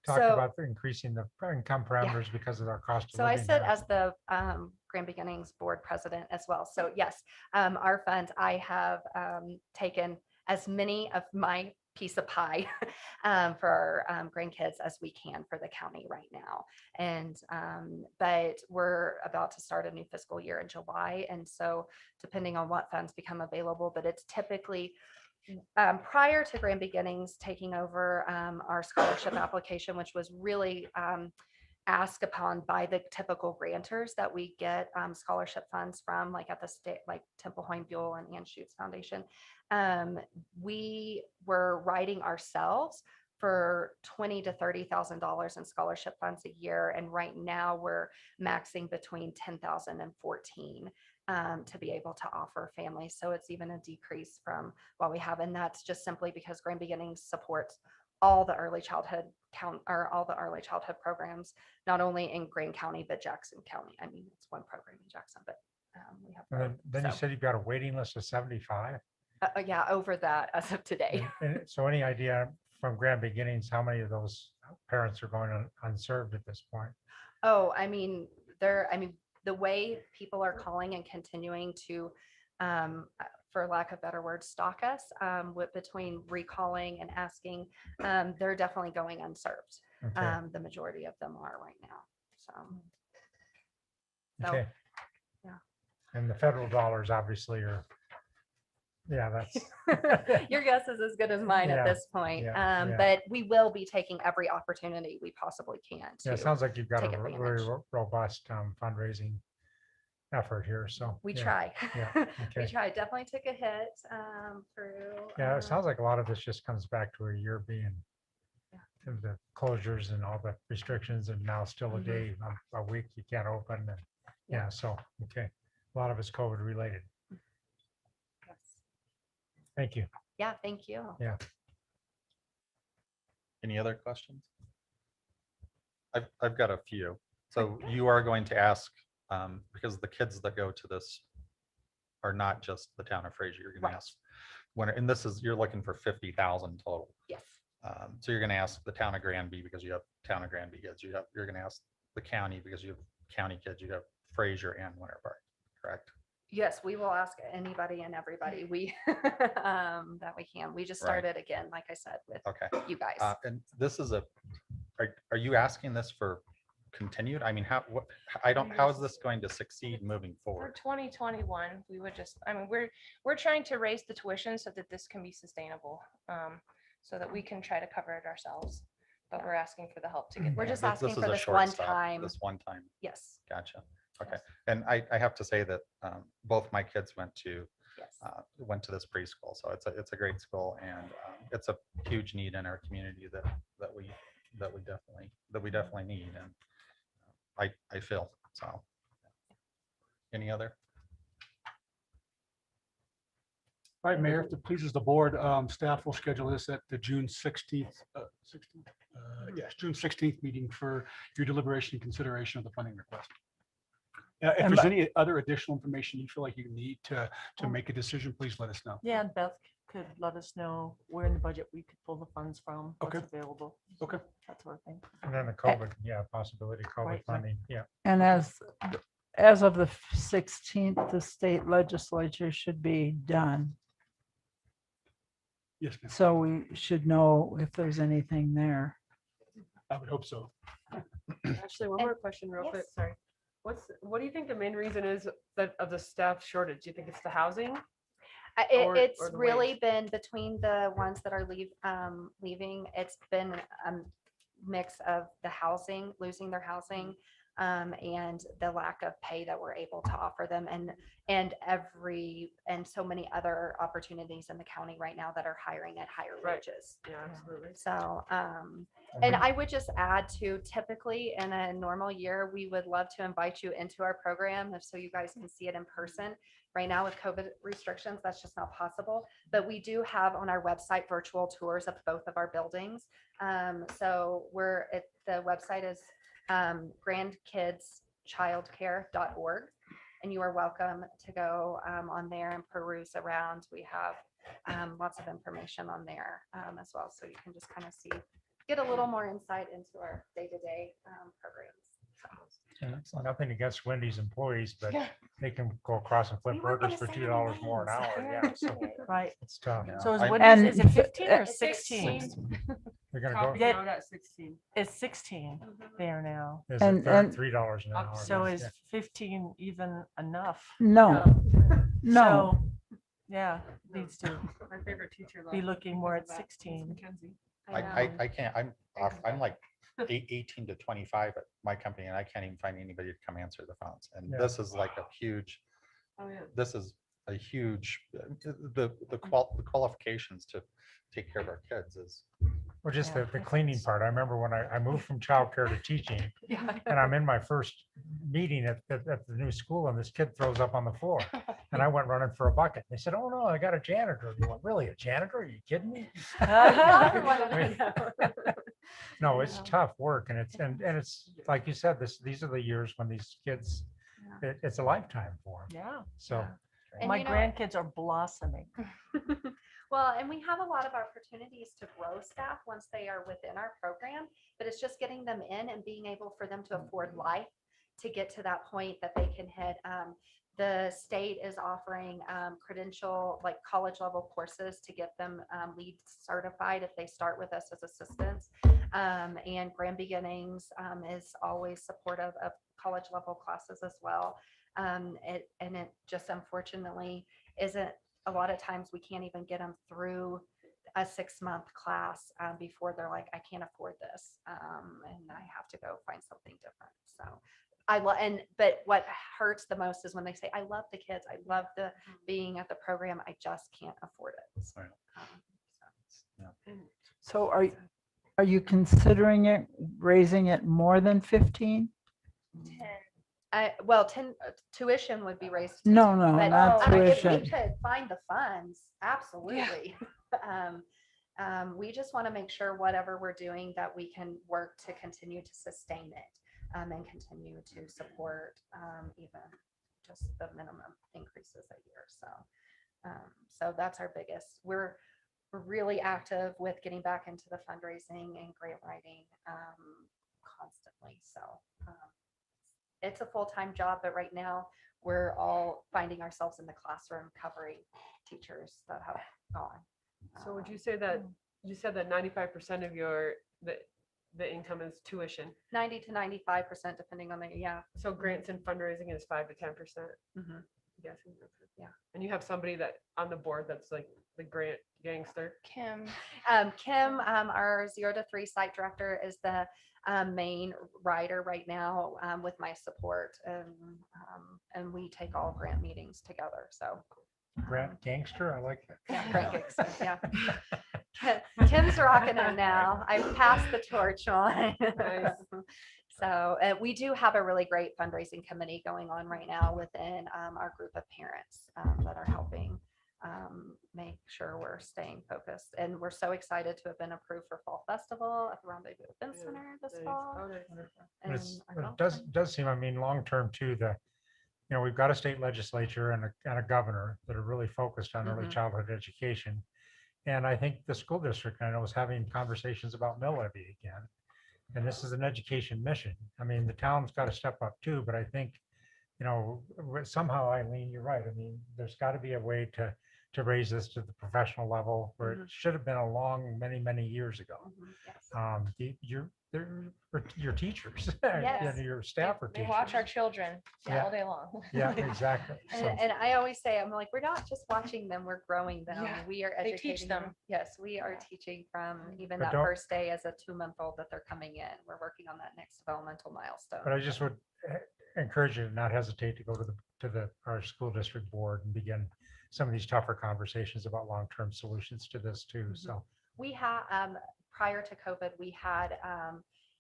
talked So- about increasing the income parameters because of our cost of So I living sit here? as the Grand Beginnings Board President as well. So yes, our funds, I have taken as many of my piece of pie for our grandkids as we can for the county right now. And but we're about to start a new fiscal year in July. And so depending on what funds become available, but it's typically prior to Grand Beginnings taking over our scholarship application, which was really asked upon by the typical grantors that we get scholarship funds from, like at the state, like Temple Hoyne Buell and Ann Schutz Foundation. We were writing ourselves for $20,000 to $30,000 in scholarship funds a year, and right now we're maxing between 10,000 and 14 to be able to offer families. So it's even a decrease from what we have, and that's just simply because Grand Beginnings supports all the early childhood all the early childhood programs, not only in Greene County but Jackson County. I mean, it's one program in Jackson, but we have. And then you so- said you've got a waiting list of 75. yeah, over that as of today. And so any idea from Grand Beginnings, how many of those parents are going unserved at this point? Oh, I mean, the way people are calling and continuing to, for lack of better words, stalk us between recalling and asking, they're definitely going unserved. Okay. The majority of them are right now. So, Okay. yeah. And the federal dollars obviously are, yeah, that's. Your guess is as good as mine Yeah, at this point. yeah, yeah. But we will be taking every opportunity we possibly can Yeah, it to sounds like you've got take a advantage. very robust fundraising effort here, so. We yeah, try. Yeah, We okay. try. Definitely took a hit through. Yeah, it sounds like a lot of this just comes back to a year being the closures and all the restrictions, and now still a Mhm. day, a week you can't open, and yeah, so, okay. A lot of it's COVID related. Yes. Thank you. Yeah, thank you. Yeah. Any other questions? I've got a few. So you are going to ask, because the kids that go to this are not just the town of Fraser, you're gonna Right. ask, and this is, you're looking for 50,000 total. Yes. So you're gonna ask the town of Granby because you have town of Granby kids, you're gonna ask the county because you have county kids, you have Fraser and Winter Park, correct? Yes, we will ask anybody and everybody that we can. We just Right. started again, like I said, with Okay. you guys. And this is are you asking this for continued? I mean, how is this going to succeed moving For forward? 2021, we would just, I mean, we're trying to raise the tuition so that this can be sustainable, so that we can try to cover it ourselves. But we're asking for the help to get We're there. just This asking is for a this short one stop, time. This one time. Yes. Gotcha. Okay. Yes. And I have to say that both my kids went to Yes. this preschool, so it's a great school, and it's a huge need in our community that we definitely need, and I feel so. Any other? All right, Mayor, if it pleases the board, staff will schedule this at the June 16th, yes, June 16th meeting for your deliberation and consideration of the funding request. If And there's but- any other additional information you feel like you need to make a decision, please let us know. Yeah, and Beth could let us know where in the budget we could pull the funds from, what's Okay. available. Okay. That sort of thing. And then the COVID, yeah, possibility of COVID Right. funding, yeah. And as of the 16th, the state legislature should be done. Yes, ma'am. So we should know if there's anything there. I would hope so. Actually, one And- more question real quick, yes. sorry. What do you think the main reason is that of the staff shortage? Do you think it's the housing? It's or the really wage? been between the ones that are leaving, it's been a mix of the housing, losing their housing, and the lack of pay that we're able to offer them, and so many other opportunities in the county right now that are hiring at higher Right. wages. Yeah, absolutely. So, and I would just add to, typically in a normal year, we would love to invite you into our program so you guys can see it in person. Right now with COVID restrictions, that's just not possible. But we do have on our website virtual tours of both of our buildings. So the website is grandkidschildcare.org. And you are welcome to go on there and peruse around. We have lots of information on there as well. So you can just kind of get a little more insight into our day-to-day programs. Nothing against Wendy's employees, but Yeah. they can go across and flip We weren't burgers gonna for say $2 more an names. hour. Yeah. Yeah, so Right. it's tough. So is I- Wendy's, is it And- 15 or It's 16? 16. They're gonna Coffee go, Yeah. out at 16. It's 16 there now. is And- it and- $3 an hour? So Yeah. is 15 even enough? No, no. So, yeah, needs to My favorite teacher. be left looking because more of at that, Miss 16. Mackenzie. I can't, I'm like 18 to 25 at my company and I can't even find anybody to come answer the phones. And Yeah. this is like a huge, Oh, yeah. this is a huge, the qualifications to take care of our kids is. Well, just Yeah. the cleaning part. I remember when I moved from childcare to teaching, Yeah. and I'm in my first meeting at the new school, and this kid throws up on the floor. And I went running for a bucket. They said, "Oh, no, I got a janitor." You went, "Really, a janitor? Are you kidding me?" No, it's tough work, and it's like you said, these are the years when these kids, it's a lifetime for them. Yeah. So, And My you know- grandkids are blossoming. Well, and we have a lot of opportunities to grow staff once they are within our program, but it's just getting them in and being able for them to afford life to get to that point that they can hit. The state is offering credential, like college level courses to get them LEED certified if they start with us as assistants. And Grand Beginnings is always supportive of college level classes as well. It just unfortunately isn't, a lot of times we can't even get them through a 6-month class before they're like, I can't afford this. And I have to go find something different. So but what hurts the most is when they say, I love the kids. I love the being at the program. I just can't afford it. So, So are you considering it, raising it more than 15? well, 10 tuition would be raised. to No, 10, no, but, not I mean, if we tuition. could find the funds, absolutely. We just want to make sure whatever we're doing that we can work to continue to sustain it and continue to support even just the minimum increases a year. So that's our biggest. We're really active with getting back into the fundraising and grant writing constantly. So it's a full-time job, but right now we're all finding ourselves in the classroom covering teachers that have gone. So would you say that, you said that 95% of the income is tuition? 90 to 95%, depending on the, yeah. So grants and fundraising is 5 to 10%? Mhm. Yes. Yeah. And you have somebody that on the board that's like the grant gangster? Kim, our 0 to 3 site director, is the main writer right now with my support, and we take all grant meetings together. So Grant Gangster, I like that. yeah, grant gangster, yeah. Kim's rocking it now. I've passed the torch on. Nice. So we do have a really great fundraising committee going on right now within our group of parents that are helping make sure we're staying focused. And we're so excited to have been approved for Fall Festival at the Rendezvous Event Yeah, Center this nice. fall. Oh, nice. And our It golf does seem, I mean, long-term too, we've got a state legislature and a governor that are really focused on early Mhm. childhood education. And I think the school district, I know, is having conversations about mill levy again. And this is an education mission. I mean, the town's got to step up too, but I think, somehow, Eileen, you're right. I mean, there's got to be a way to to raise this to the professional level where Mhm. it should have been along many, many years ago. Yes. Your teachers, Yes. your staff are They teachers. watch our children Yeah. all day long. Yeah, exactly. So, And I always say, I'm like, we're not just watching them, we're growing them. Yeah, We are they educating teach them. them. Yes, we are Yeah. teaching from even But that don't- first day as a 2-month-old that they're coming in. We're working on that next developmental milestone. but I just would encourage you to not hesitate to go to our school district board and begin some of these tougher conversations about long-term solutions to this too. So, We had, prior to COVID, we had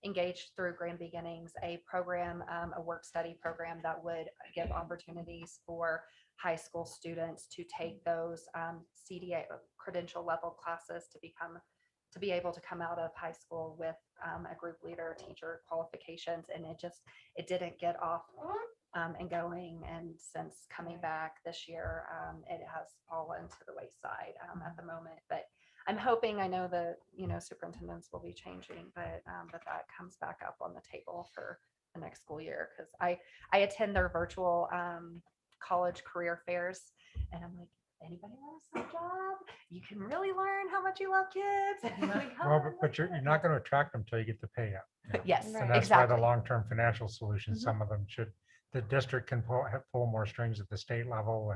engaged through Grand Beginnings, a program, a work study program that would give opportunities for high school students to take those CDA credential level classes to be able to come out of high school with a group leader, teacher qualifications. And it didn't get off and going. And since coming back this year, it has fallen to the wayside at the moment. But I'm hoping, I know the, superintendents will be changing, but that comes back up on the table for the next school year. Cause I attend their virtual college career fairs and I'm like, anybody want a summer job? You can really learn how much you love kids. And I'm like, well, "Oh, but you're not going to attract them until you get the pay up. Yes, And that's why exactly. the long-term financial solutions, Mhm. some of them the district can pull more strings at the state level.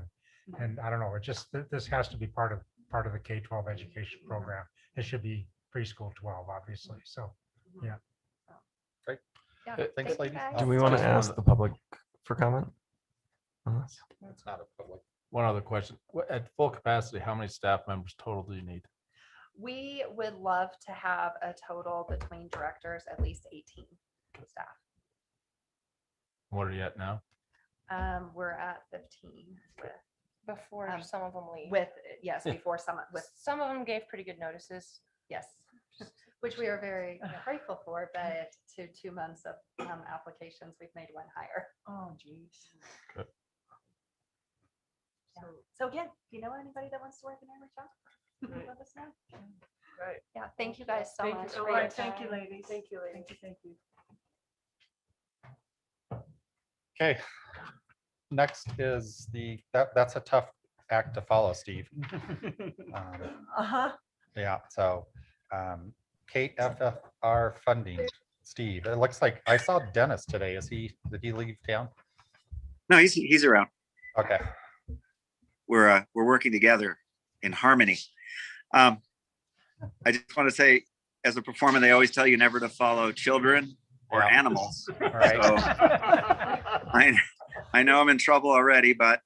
And I don't know, this has to be part of the K-12 education program. It should be preschool 12, obviously. So, yeah. Great. Yeah, Thanks, thank you, ladies. guys. Do we want to Just ask one- the public for comment? on this? It's not a public. One other question. At full capacity, how many staff members total do you need? We would love to have a total between directors, at least 18 staff. What are you at now? We're at 15 Before some of them leave. yes, before Some of them gave pretty good notices. yes, which we are very grateful for, but to 2 months of applications, we've made one hire. Oh, geez. Good. So again, if you know anybody that wants to work in our shop, let us know. Right. Yeah, thank you guys so Thank much. you. for All your right, thank you, time. ladies. Thank you, ladies. Thank you. Okay. Next is that's a tough act to follow, Steve. Uh-huh. Yeah, so KFFR funding, Steve, it looks like I saw Dennis today. Did he leave town? No, he's around. Okay. We're working together in harmony. I just want to say, as a performer, they always tell you never to follow children or animals. Right. So, I know I'm in trouble already, but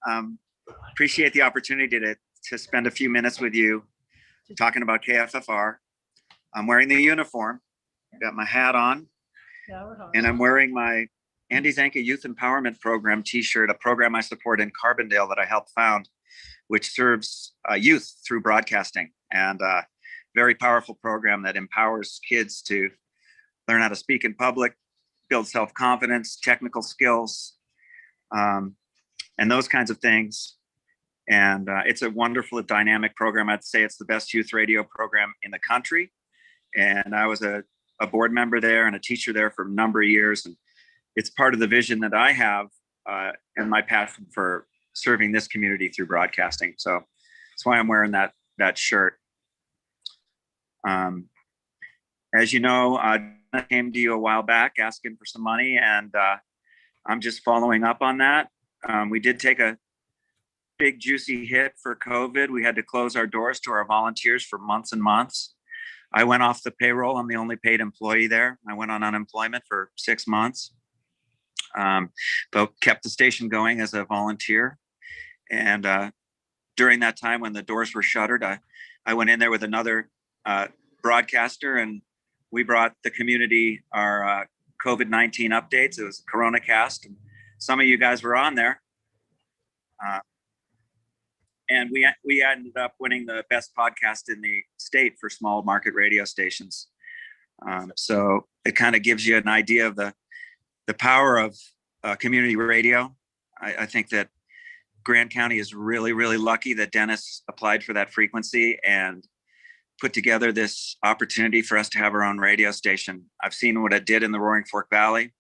appreciate the opportunity to spend a few minutes with you talking about KFFR. I'm wearing the uniform, got my hat on, and I'm wearing my Andy Zanka Youth Empowerment Program t-shirt, a program I support in Carbondale that I helped found, which serves youth through broadcasting, and a very powerful program that empowers kids to learn how to speak in public, build self-confidence, technical skills, and those kinds of things. And it's a wonderful, dynamic program. I'd say it's the best youth radio program in the country. And I was a board member there and a teacher there for a number of years. And it's part of the vision that I have and my passion for serving this community through broadcasting. So that's why I'm wearing that shirt. As you know, I came to you a while back asking for some money, and I'm just following up on that. We did take a big juicy hit for COVID. We had to close our doors to our volunteers for months and months. I went off the payroll. I'm the only paid employee there. I went on unemployment for 6 months, but kept the station going as a volunteer. And during that time when the doors were shuttered, I went in there with another broadcaster, and we brought the community our COVID-19 updates. It was Corona Cast, and some of you guys were on there. And we ended up winning the best podcast in the state for small market radio stations. So it kind of gives you an idea of the power of community radio. I think that Grand County is really, really lucky that Dennis applied for that frequency and put together this opportunity for us to have our own radio station. I've seen what it did in the Roaring Fork Valley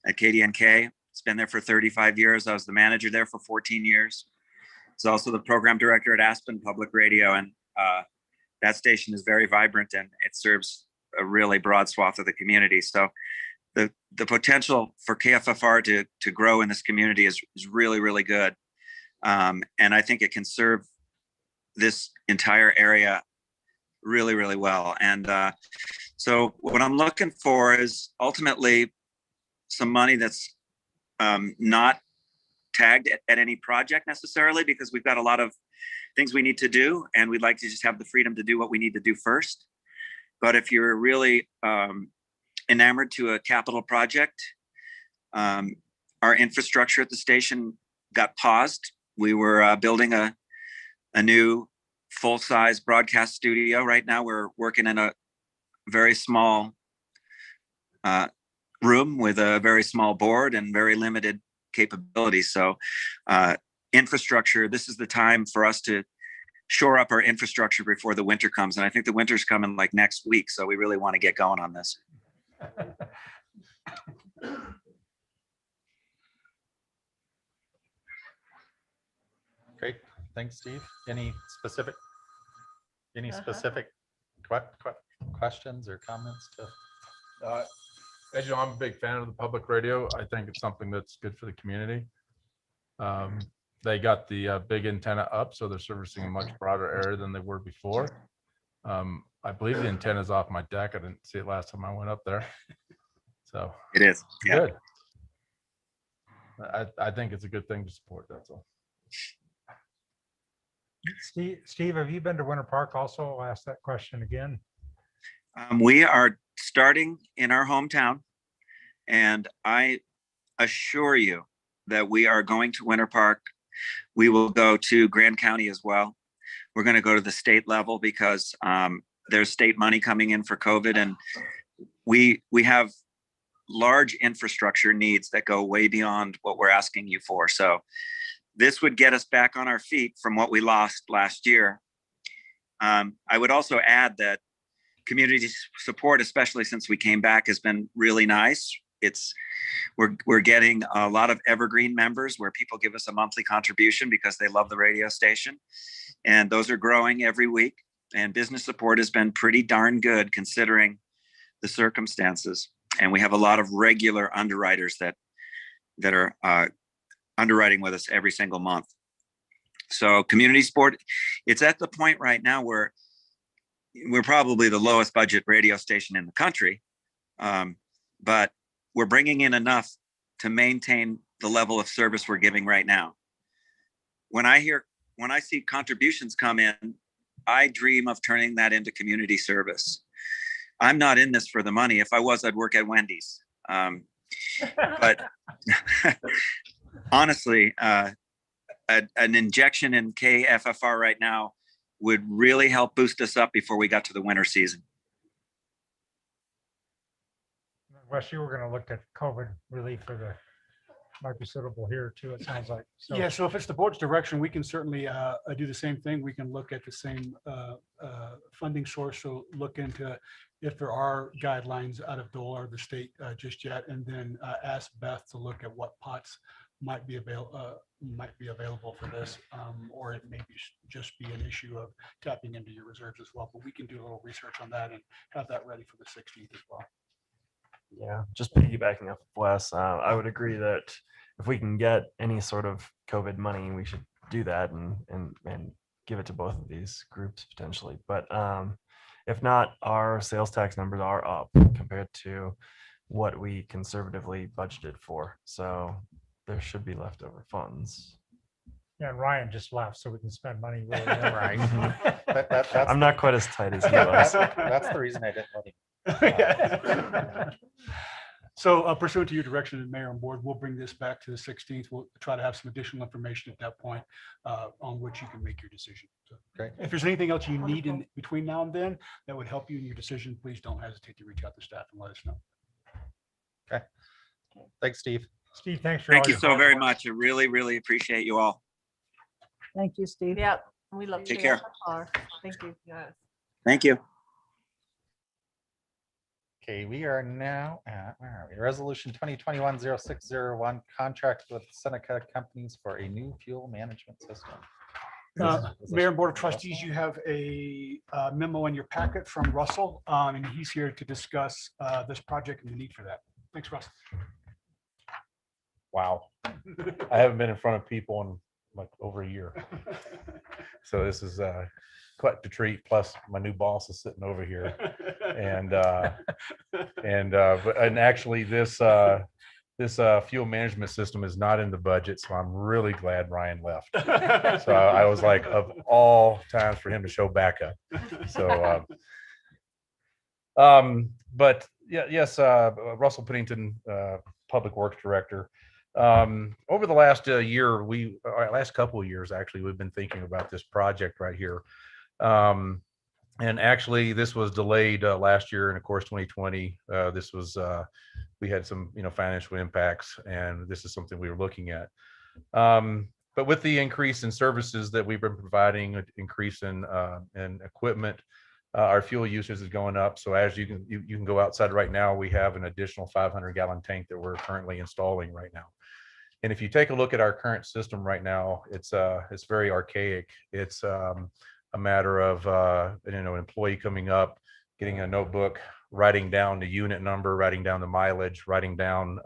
at KDNK. It's been there for 35 years. I was the manager there for 14 years. He's also the program director at Aspen Public Radio, and that station is very vibrant and it serves a really broad swath of the community. So the potential for KFFR to grow in this community is really, really good. And I think it can serve this entire area really, really well. And so what I'm looking for is ultimately some money that's not tagged at any project necessarily, because we've got a lot of things we need to do and we'd like to just have the freedom to do what we need to do first. But if you're really enamored to a capital project, our infrastructure at the station got paused. We were building a new full-size broadcast studio. Right now we're working in a very small room with a very small board and very limited capabilities. So infrastructure, this is the time for us to shore up our infrastructure before the winter comes. And I think the winter's coming like next week. So we really want to get going on this. Great. Thanks, Steve. Any specific questions or comments to? As you know, I'm a big fan of the public radio. I think it's something that's good for the community. They got the big antenna up, so they're servicing a much broader area than they were before. I believe the antenna is off my deck. I didn't see it last time I went up there. So it is. Yeah. Good. I think it's a good thing to support. That's all. Steve, have you been to Winter Park also? I'll ask that question again. We are starting in our hometown, and I assure you that we are going to Winter Park. We will go to Grand County as well. We're going to go to the state level because there's state money coming in for COVID, and we have large infrastructure needs that go way beyond what we're asking you for. So this would get us back on our feet from what we lost last year. I would also add that community support, especially since we came back, has been really nice. We're getting a lot of evergreen members where people give us a monthly contribution because they love the radio station, and those are growing every week. And business support has been pretty darn good considering the circumstances. And we have a lot of regular underwriters that are underwriting with us every single month. So community support, it's at the point right now where we're probably the lowest budget radio station in the country, but we're bringing in enough to maintain the level of service we're giving right now. When I see contributions come in, I dream of turning that into community service. I'm not in this for the money. If I was, I'd work at Wendy's. But honestly, an injection in KFFR right now would really help boost us up before we got to the winter season. Wes, you were going to look at COVID relief for the, might be suitable here too, it sounds like. So, Yeah, so if it's the board's direction, we can certainly do the same thing. We can look at the same funding source. So look into if there are guidelines out of DOLA or the state just yet, and then ask Beth to look at what pots might be available for this, or it may just be an issue of tapping into your reserves as well. But we can do a little research on that and have that ready for the 16th as well. Yeah, just piggybacking off of Wes, I would agree that if we can get any sort of COVID money, we should do that and give it to both of these groups potentially. But if not, our sales tax numbers are up compared to what we conservatively budgeted for. So there should be leftover funds. yeah, and Ryan just left, so we can spend money. Really Right. That's I'm not quite as tight as he was. That's the reason I didn't let him. So pursuant to your direction, and Mayor and Board, we'll bring this back to the 16th. We'll try to have some additional information at that point on which you can make your decision. So Great. if there's anything else you need in between now and then that would help you in your decision, please don't hesitate to reach out to staff and let us know. Okay. Thanks, Steve. Steve, thanks for Thank all you your so hard very work. much. I really, really appreciate you all. Thank you, Steve. Yep, we love Take you. care. Thank you. Yes. Thank you. Okay, we are now at, where are we? Resolution 2021-0601, contract with Seneca companies for a new fuel management system. Mayor and Board of Trustees, you have a memo in your packet from Russell, and he's here to discuss this project and the need for that. Thanks, Russ. Wow. I haven't been in front of people in like over a year. So this is quite the treat. Plus my new boss is sitting over here. And actually this fuel management system is not in the budget. So I'm really glad Ryan left. So I was like, of all times for him to show back up. So, but yeah, yes, Russell Pennington, Public Works Director. Over the last year, last couple of years, actually, we've been thinking about this project right here. And actually, this was delayed last year, and of course, 2020. This was we had some financial impacts, and this is something we were looking at. But with the increase in services that we've been providing, increase in equipment, our fuel usage is going up. So as you can go outside right now, we have an additional 500-gallon tank that we're currently installing right now. And if you take a look at our current system right now, it's very archaic. It's a matter of an employee coming up, getting a notebook, writing down the unit number, writing down the mileage, writing down,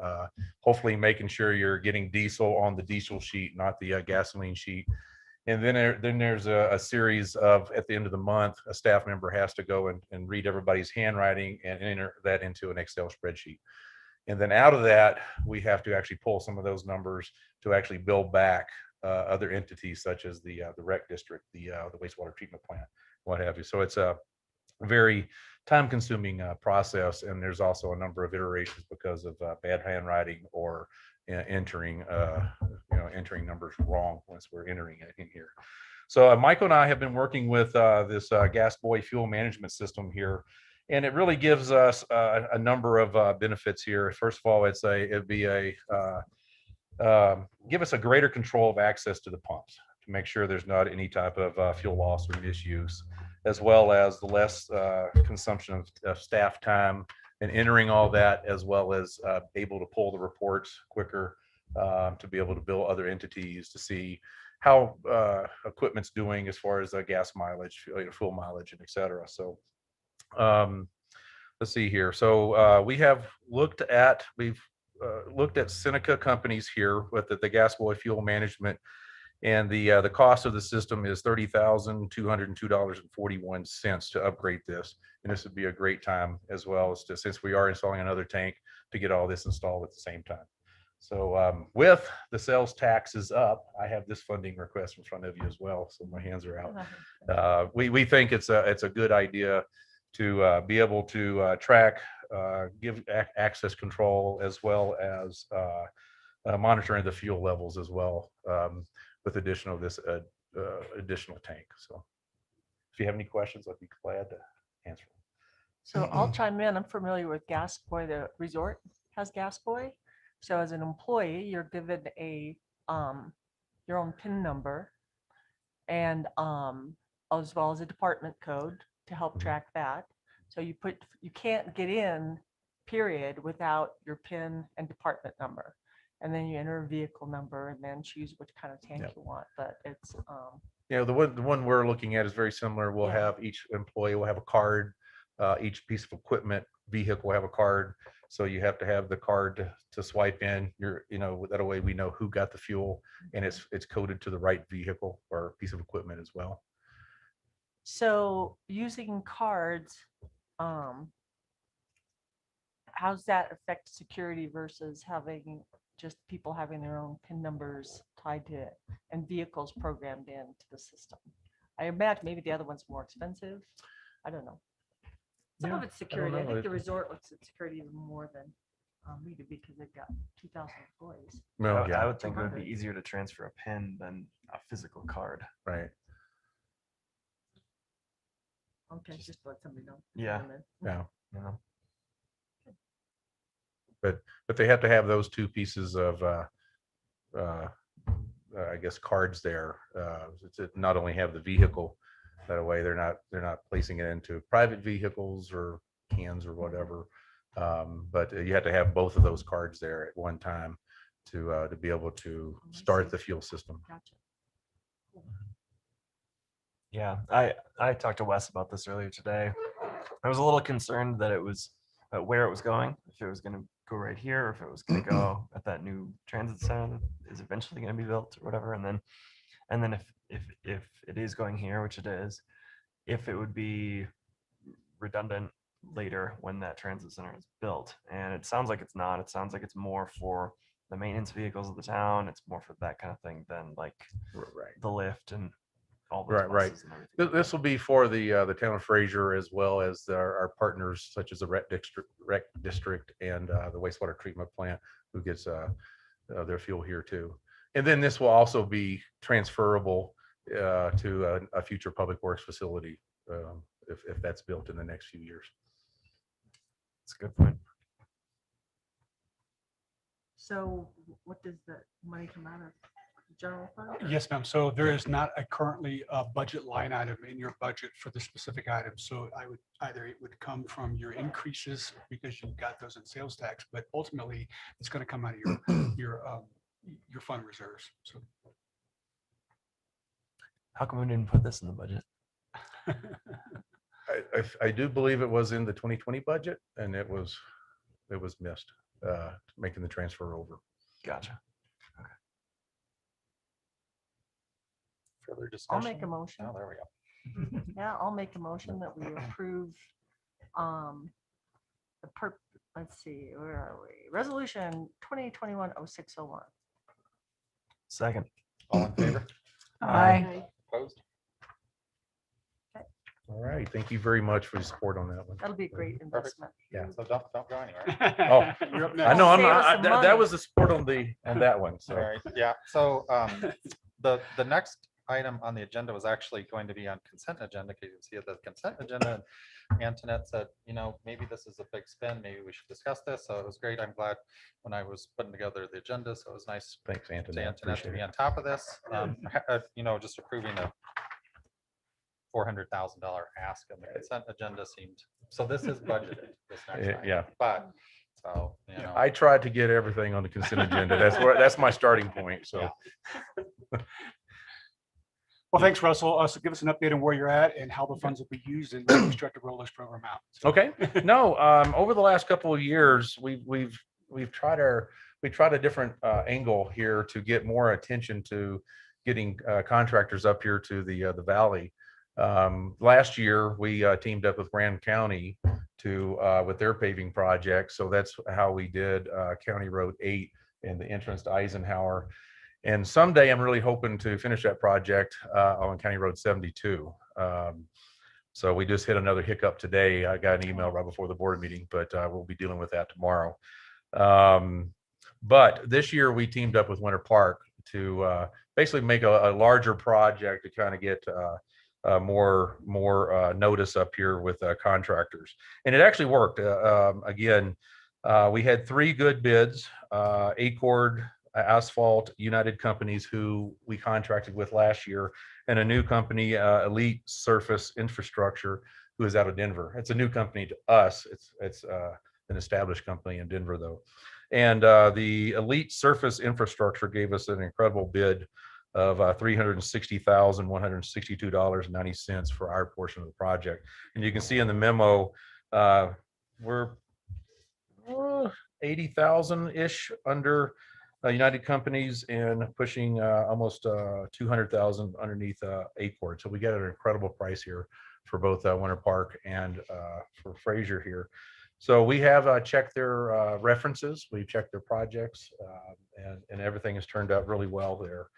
hopefully making sure you're getting diesel on the diesel sheet, not the gasoline sheet. And then there's a series of, at the end of the month, a staff member has to go and read everybody's handwriting and enter that into an Excel spreadsheet. And then out of that, we have to actually pull some of those numbers to actually bill back other entities such as the rec district, the wastewater treatment plant, what have you. So it's a very time-consuming process, and there's also a number of iterations because of bad handwriting or entering numbers wrong once we're entering it in here. So Michael and I have been working with this Gas Boy fuel management system here. And it really gives us a number of benefits here. First of all, it'd be give us a greater control of access to the pumps to make sure there's not any type of fuel loss or misuse, as well as the less consumption of staff time and entering all that, as well as able to pull the reports quicker, to be able to bill other entities to see how equipment's doing as far as gas mileage, fuel mileage, and et cetera. So let's see here. So we've looked at Seneca companies here with the Gas Boy fuel management, and the cost of the system is $30,202.41 to upgrade this. And this would be a great time as well, as to, since we are installing another tank, to get all this installed at the same time. So with the sales taxes up, I have this funding request in front of you as well. So my hands are out. We think it's a good idea to be able to track, give access control, as well as monitoring the fuel levels as well, with additional tank. So if you have any questions, I'd be glad to answer them. So I'll chime in. I'm familiar with Gas Boy. The resort has Gas Boy. So as an employee, you're given a your own PIN number, and as well as a department code to help track that. So you can't get in, period, without your PIN and department number. And then you enter a vehicle number and then choose which kind of tank you want. But it's the one we're looking at is very similar. We'll have each employee will have a card, each piece of equipment, vehicle will have a card. So you have to have the card to swipe in. That way we know who got the fuel, and it's coded to the right vehicle or piece of equipment as well. So using cards, how's that affect security versus having just people having their own PIN numbers tied to it and vehicles programmed into the system? I imagine maybe the other one's more expensive. I don't know. Some of it's security. I think the resort looks at security even more than we do, because they've got 2,000 employees. No, I would think it would be easier to transfer a PIN than a physical card. Right. Okay, just let somebody know. Yeah. But they have to have those two pieces of I guess cards there, to not only have the vehicle. That way they're not placing it into private vehicles or cans or whatever. But you have to have both of those cards there at one time to be able to start the fuel system. Gotcha. Cool. Yeah, I talked to Wes about this earlier today. I was a little concerned that it was where it was going, if it was going to go right here, or if it was going to go at that new transit center that is eventually going to be built or whatever. And then if it is going here, which it is, if it would be redundant later when that transit center is built. And it sounds like it's not. It sounds like it's more for the maintenance vehicles of the town. It's more for that kind of thing than like the lift and all those Right. buses and everything. This will be for the town of Fraser, as well as our partners such as the rec district and the wastewater treatment plant, who gets their fuel here too. And then this will also be transferable to a future public works facility if that's built in the next few years. That's a good point. So what does the money come out of? General fund? Yes, ma'am. So there is not a currently a budget line item in your budget for the specific items. So I would either it would come from your increases because you got those in sales tax, but ultimately it's going to come out of your fund reserves. So How come we didn't put this in the budget? I do believe it was in the 2020 budget, and it was missed making the transfer over. Gotcha. Further I'll discussion? make a motion. Oh, there we go. Yeah, I'll make a motion that we approve, let's see, where are we? Resolution 2021-0601. Second. All in favor? Aye. Opposed? All right. Thank you very much for the support on that one. That'll be a great investment. Yeah, so don't go anywhere. Oh, You're up I next. know. Save us some That money. was the support on that one. All So right, yeah, so the next item on the agenda was actually going to be on consent agenda, because you can see at the consent agenda, and Antoinette said, maybe this is a big spend, maybe we should discuss this. So it was great. I'm glad when I was putting together the agenda, so it was nice thanks, to Antoinette. Antoinette to Appreciate be it. on top of this. Just approving a $400,000 ask on the consent agenda seemed, so this is budgeted, this next item. Yeah. But, so, I tried to get everything on the consent agenda. That's my starting point. So Well, thanks, Russell. So give us an update on where you're at and how the funds will be used and when we start to roll this program out. So- okay. No, over the last couple of years, we've tried a different angle here to get more attention to getting contractors up here to the valley. Last year, we teamed up with Grand County with their paving project. So that's how we did County Road 8 and the entrance to Eisenhower. And someday I'm really hoping to finish that project on County Road 72. So we just hit another hiccup today. I got an email right before the board meeting, but we'll be dealing with that tomorrow. But this year we teamed up with Winter Park to basically make a larger project to kind of get more notice up here with contractors. And it actually worked. Again, we had 3 good bids, Acord, Asphalt, United Companies, who we contracted with last year, and a new company, Elite Surface Infrastructure, who is out of Denver. It's a new company to us. It's an established company in Denver, though. And the Elite Surface Infrastructure gave us an incredible bid of $360,162.90 for our portion of the project. And you can see in the memo, we're 80,000-ish under United Companies and pushing almost 200,000 underneath Acord. So we get an incredible price here for both Winter Park and for Fraser here. So we have checked their references, we've checked their projects, and everything has turned out really well there.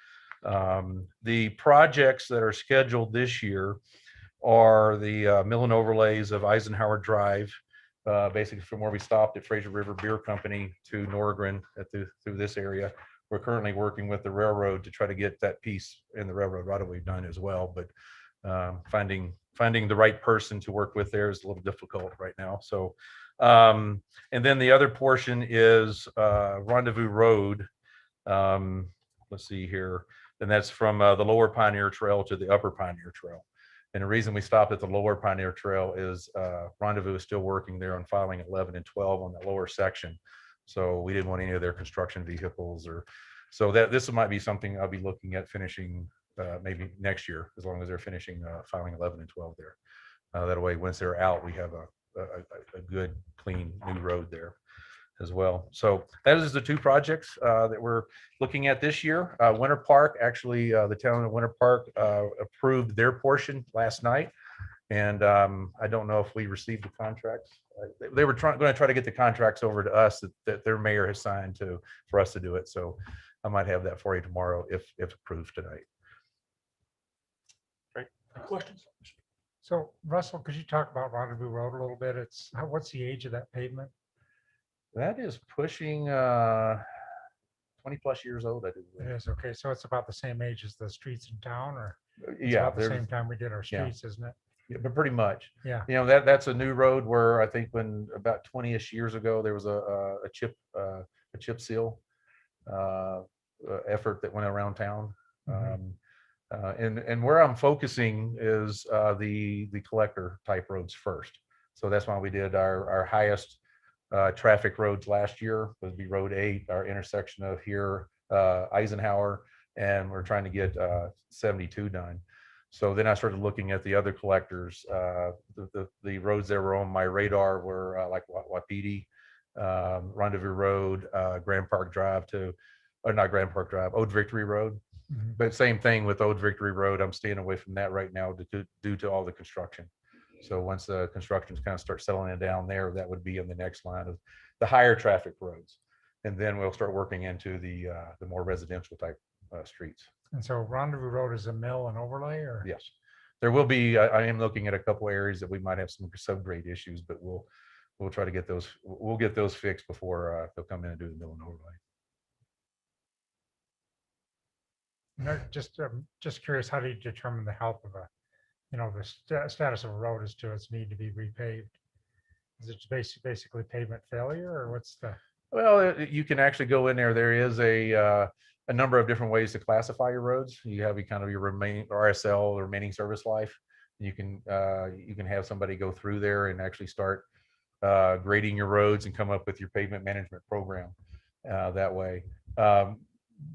The projects that are scheduled this year are the mill and overlays of Eisenhower Drive, basically from where we stopped at Fraser River Beer Company to Norgren through this area. We're currently working with the railroad to try to get that piece in the railroad right away done as well. But finding the right person to work with there is a little difficult right now. So, and then the other portion is Rendezvous Road. Let's see here. And that's from the Lower Pioneer Trail to the Upper Pioneer Trail. And the reason we stopped at the Lower Pioneer Trail is Rendezvous is still working there on filing 11 and 12 on that lower section. So we didn't want any of their construction vehicles, or so that this might be something I'll be looking at finishing maybe next year, as long as they're finishing filing 11 and 12 there. That way, once they're out, we have a good, clean new road there as well. So that is the two projects that we're looking at this year. Winter Park, actually, the town of Winter Park approved their portion last night. And I don't know if we received the contracts. They were going to try to get the contracts over to us that their mayor has signed to for us to do it. So I might have that for you tomorrow if approved tonight. Great. Any questions? So Russell, could you talk about Rendezvous Road a little bit? What's the age of that pavement? That is pushing 20 plus years old, I do believe. It is, okay. So it's about the same age as the streets in town, or it's Yeah, about the they're- same time we did our yeah. streets, isn't it? Yeah, but pretty much. Yeah. You know, that's a new road where I think when about 20-ish years ago, there was a chip seal effort that went around town. And where I'm focusing is the collector type roads first. So that's why we did our highest traffic roads last year would be Road 8, our intersection of here, Eisenhower, and we're trying to get 72 done. So then I started looking at the other collectors. The roads that were on my radar were like Wapiti, Rendezvous Road, Grand Park Drive not Grand Park Drive, Old Victory Road. But same thing with Old Victory Road. I'm staying away from that right now due to all the construction. So once the constructions kind of start settling down there, that would be in the next line of the higher traffic roads. And then we'll start working into the more residential type streets. And so Rendezvous Road is a mill and overlay, or? Yes, there will be. I am looking at a couple areas that we might have some subgrade issues, but we'll try to get those. We'll get those fixed before they'll come in and do the mill and overlay. No, just curious, how do you determine the health of the status of a road as to its need to be repaved? Is it basically pavement failure, or what's the? Well, you can actually go in there. There is a number of different ways to classify your roads. You have your RSL, or remaining service life. You can have somebody go through there and actually start grading your roads and come up with your pavement management program that way.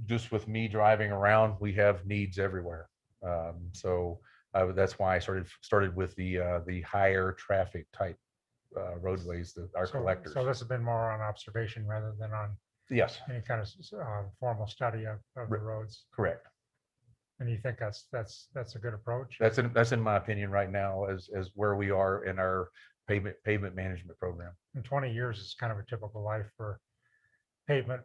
Just with me driving around, we have needs everywhere. So that's why I started with the higher traffic type roadways, our collectors. So this has been more on observation rather than on yes any kind of formal study of the roads. Correct. And you think that's a good approach? That's in my opinion right now as where we are in our pavement management program. And 20 years is kind of a typical life for pavement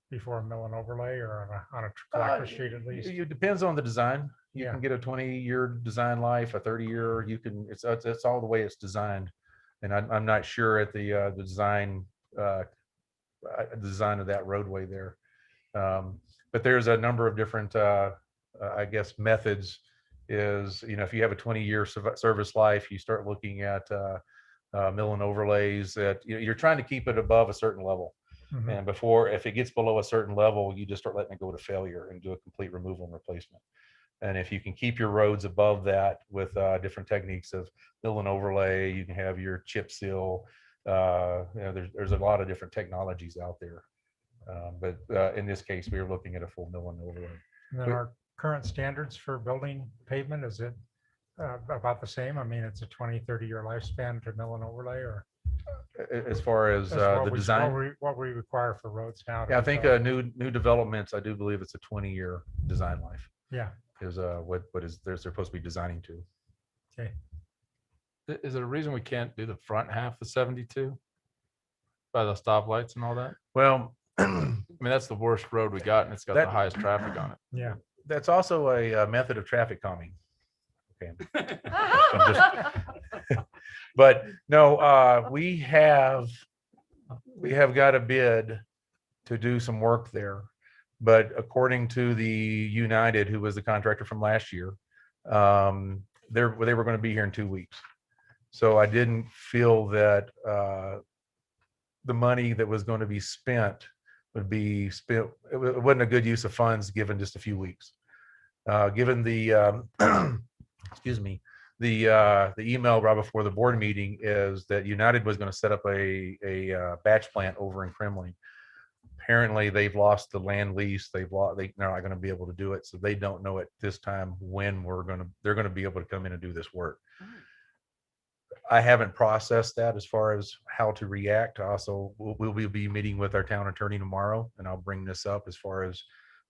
before a mill and overlay, or on a collector street at least. It depends on the design. You can get a 20-year design life, a 30-year. You can. It's all the way it's designed, and I'm not sure at the design of that roadway there. But there's a number of different, I guess, methods. Is if you have a 20-year service life, you start looking at mill and overlays that you're trying to keep it above a certain level. And if it gets below a certain level, you just start letting it go to failure and do a complete removal and replacement. And if you can keep your roads above that with different techniques of mill and overlay, you can have your chip seal. There's a lot of different technologies out there. But in this case, we are looking at a full mill and overlay. And then our current standards for building pavement, is it about the same? I mean, it's a 20-30 year lifespan to mill and overlay, or? As far as the design, what we require for roads now. Yeah, I think new developments, I do believe it's a 20-year design life. Yeah. Is what they're supposed to be designing to. Okay. Is there a reason we can't do the front half of 72 by the stoplights and all that? Well, I mean, that's the worst road we got, and it's got the highest traffic on it. Yeah. That's also a method of traffic calming. Okay. But no, we have got a bid to do some work there. But according to the United, who was the contractor from last year, they were going to be here in 2 weeks. So I didn't feel that the money that was going to be spent would be spent. It wasn't a good use of funds given just a few weeks. Given the excuse me, the email right before the board meeting is that United was going to set up a batch plant over in Kremling. apparently they've lost the land lease. They're not going to be able to do it. So they don't know at this time when they're going to be able to come in and do this work. I haven't processed that as far as how to react. Also, we'll be meeting with our town attorney tomorrow, and I'll bring this up as far as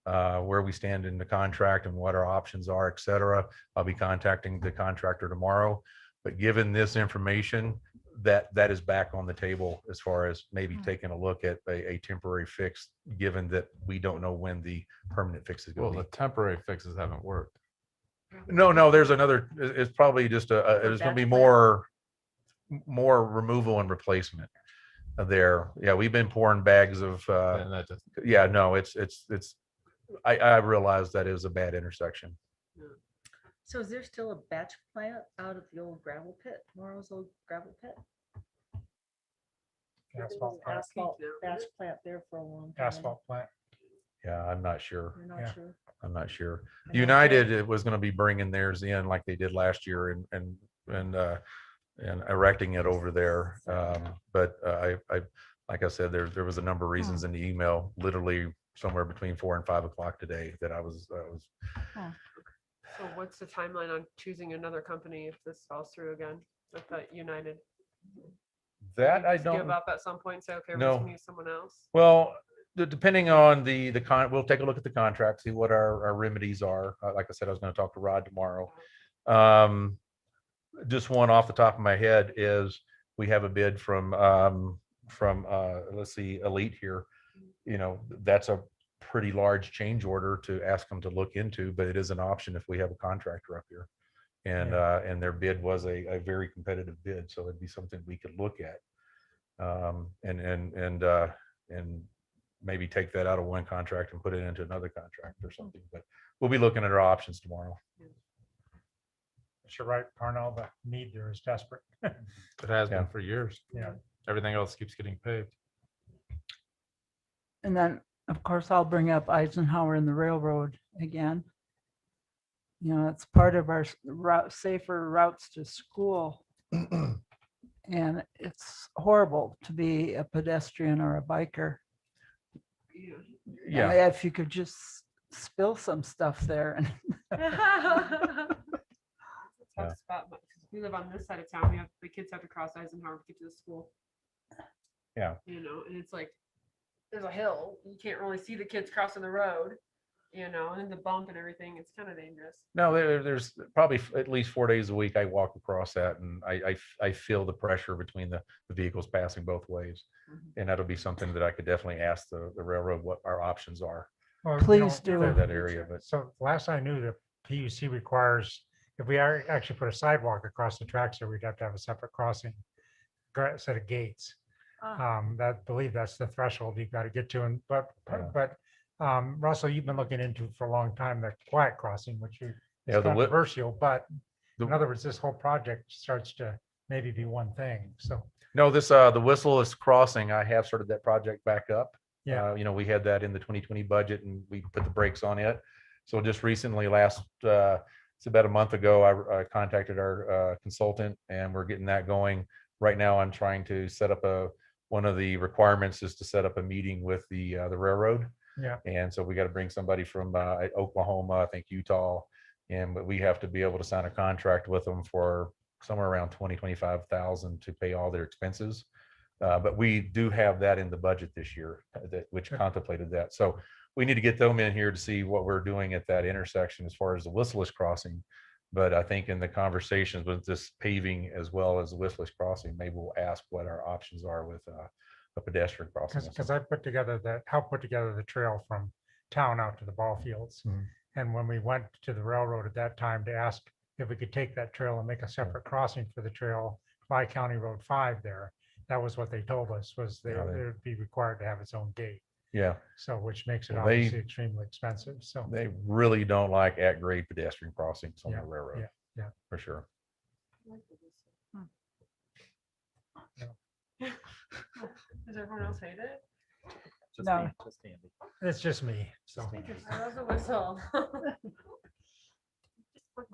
where we stand in the contract and what our options are, et cetera. I'll be contacting the contractor tomorrow. But given this information, that is back on the table as far as maybe taking a look at a temporary fix, given that we don't know when the permanent fix is Well, going to the temporary fixes haven't worked. be. No, there's another, it's probably just there's going to be more removal and replacement there. Yeah, we've been pouring bags of, And that just, yeah, no, I realize that is a bad intersection. So is there still a batch plant out of the old gravel pit, Morrow's old gravel pit? Asphalt plant. Asphalt batch plant there for a long time. Asphalt plant. Yeah, I'm not sure. You're not sure? I'm not sure. I know United it was going to be bringing theirs in like they did last year and erecting it over there. But I like I said, there was a number of reasons in the email, literally somewhere between 4 and 5 o'clock today that I was. So what's the timeline on choosing another company if this falls through again with that United? That I Just don't give up at some point and say, okay, we're No. just gonna use someone else. Well, depending on we'll take a look at the contract, see what our remedies are. Like I said, I was going to talk to Rod tomorrow. Just one off the top of my head is we have a bid from let's see, Elite here. You know, that's a pretty large change order to ask them to look into, but it is an option if we have a contractor up here. And their bid was a very competitive bid, so it'd be something we could look at. And maybe take that out of one contract and put it into another contract or something, but we'll be looking at our options tomorrow. You're right, Parnell, the need there is desperate. It has been for years. Yeah. Everything else keeps getting paved. And then, of course, I'll bring up Eisenhower and the railroad again. You know, it's part of our safer routes to school. And it's horrible to be a pedestrian or a biker. Yeah. If you could just spill some stuff there and Tough spot, but 'cause we live on this side of town. The kids have to cross Eisenhower to get to the school. Yeah. You know, and it's like there's a hill. You can't really see the kids crossing the road. You know, and the bump and everything. It's kind of dangerous. No, there's probably at least 4 days a week I walk across that, and I feel the pressure between the vehicles passing both ways. And that'll be something that I could definitely ask the railroad what our options are. Well, Please do. for that area. But So last I knew, the PUC requires, if we actually put a sidewalk across the tracks, so we'd have to have a separate crossing, set of gates. I believe that's the threshold you've got to get to. And but Russell, you've been looking into for a long time the quiet crossing, which is controversial. But in other words, this whole project starts to maybe be one thing. So no, this the Whistleless Crossing, I have started that project back up. Yeah. You know, we had that in the 2020 budget and we put the brakes on it. So just recently, it's about a month ago, I contacted our consultant and we're getting that going. Right now, I'm trying to set up one of the requirements is to set up a meeting with the railroad. Yeah. And so we got to bring somebody from Oklahoma, I think Utah, but we have to be able to sign a contract with them for somewhere around 25,000 to pay all their expenses. But we do have that in the budget this year, which contemplated that. So we need to get them in here to see what we're doing at that intersection as far as the Whistleless Crossing. But I think in the conversations with this paving as well as the Whistleless Crossing, maybe we'll ask what our options are with a pedestrian crossing. because I helped put together the trail from town out to the ball fields. And when we went to the railroad at that time to ask if we could take that trail and make a separate crossing for the trail by County Road 5 there, that was what they told us, was they would be required to have its own gate. Yeah. So which makes it Well, obviously extremely expensive. So they really don't like at-grade pedestrian crossings on the railroad. Yeah. For sure. Does everyone else hate it? No. It's just me. So I love the whistle.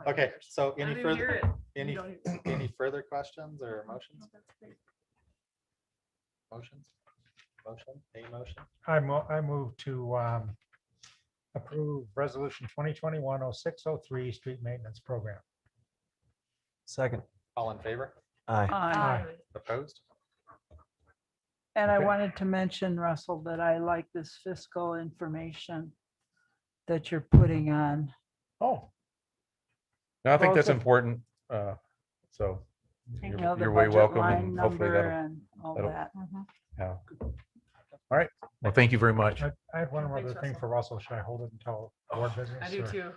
Okay, so I any didn't hear it. further, You don't hear any further questions or motions? Motions? motion? I move to approve resolution 2021-0603 street maintenance program. Second. All in favor? Aye. Aye. Opposed? And I Okay. wanted to mention, Russell, that I like this fiscal information that you're putting on. Oh. No, I think Both that's of- important. So You you're know, the you're way budget welcome line and hopefully number that'll, and all that'll- that. yeah. All right. Well, thank you very much. I had one Thanks, other thing Russell. for Russell. Should I hold it until board business? I do or- too.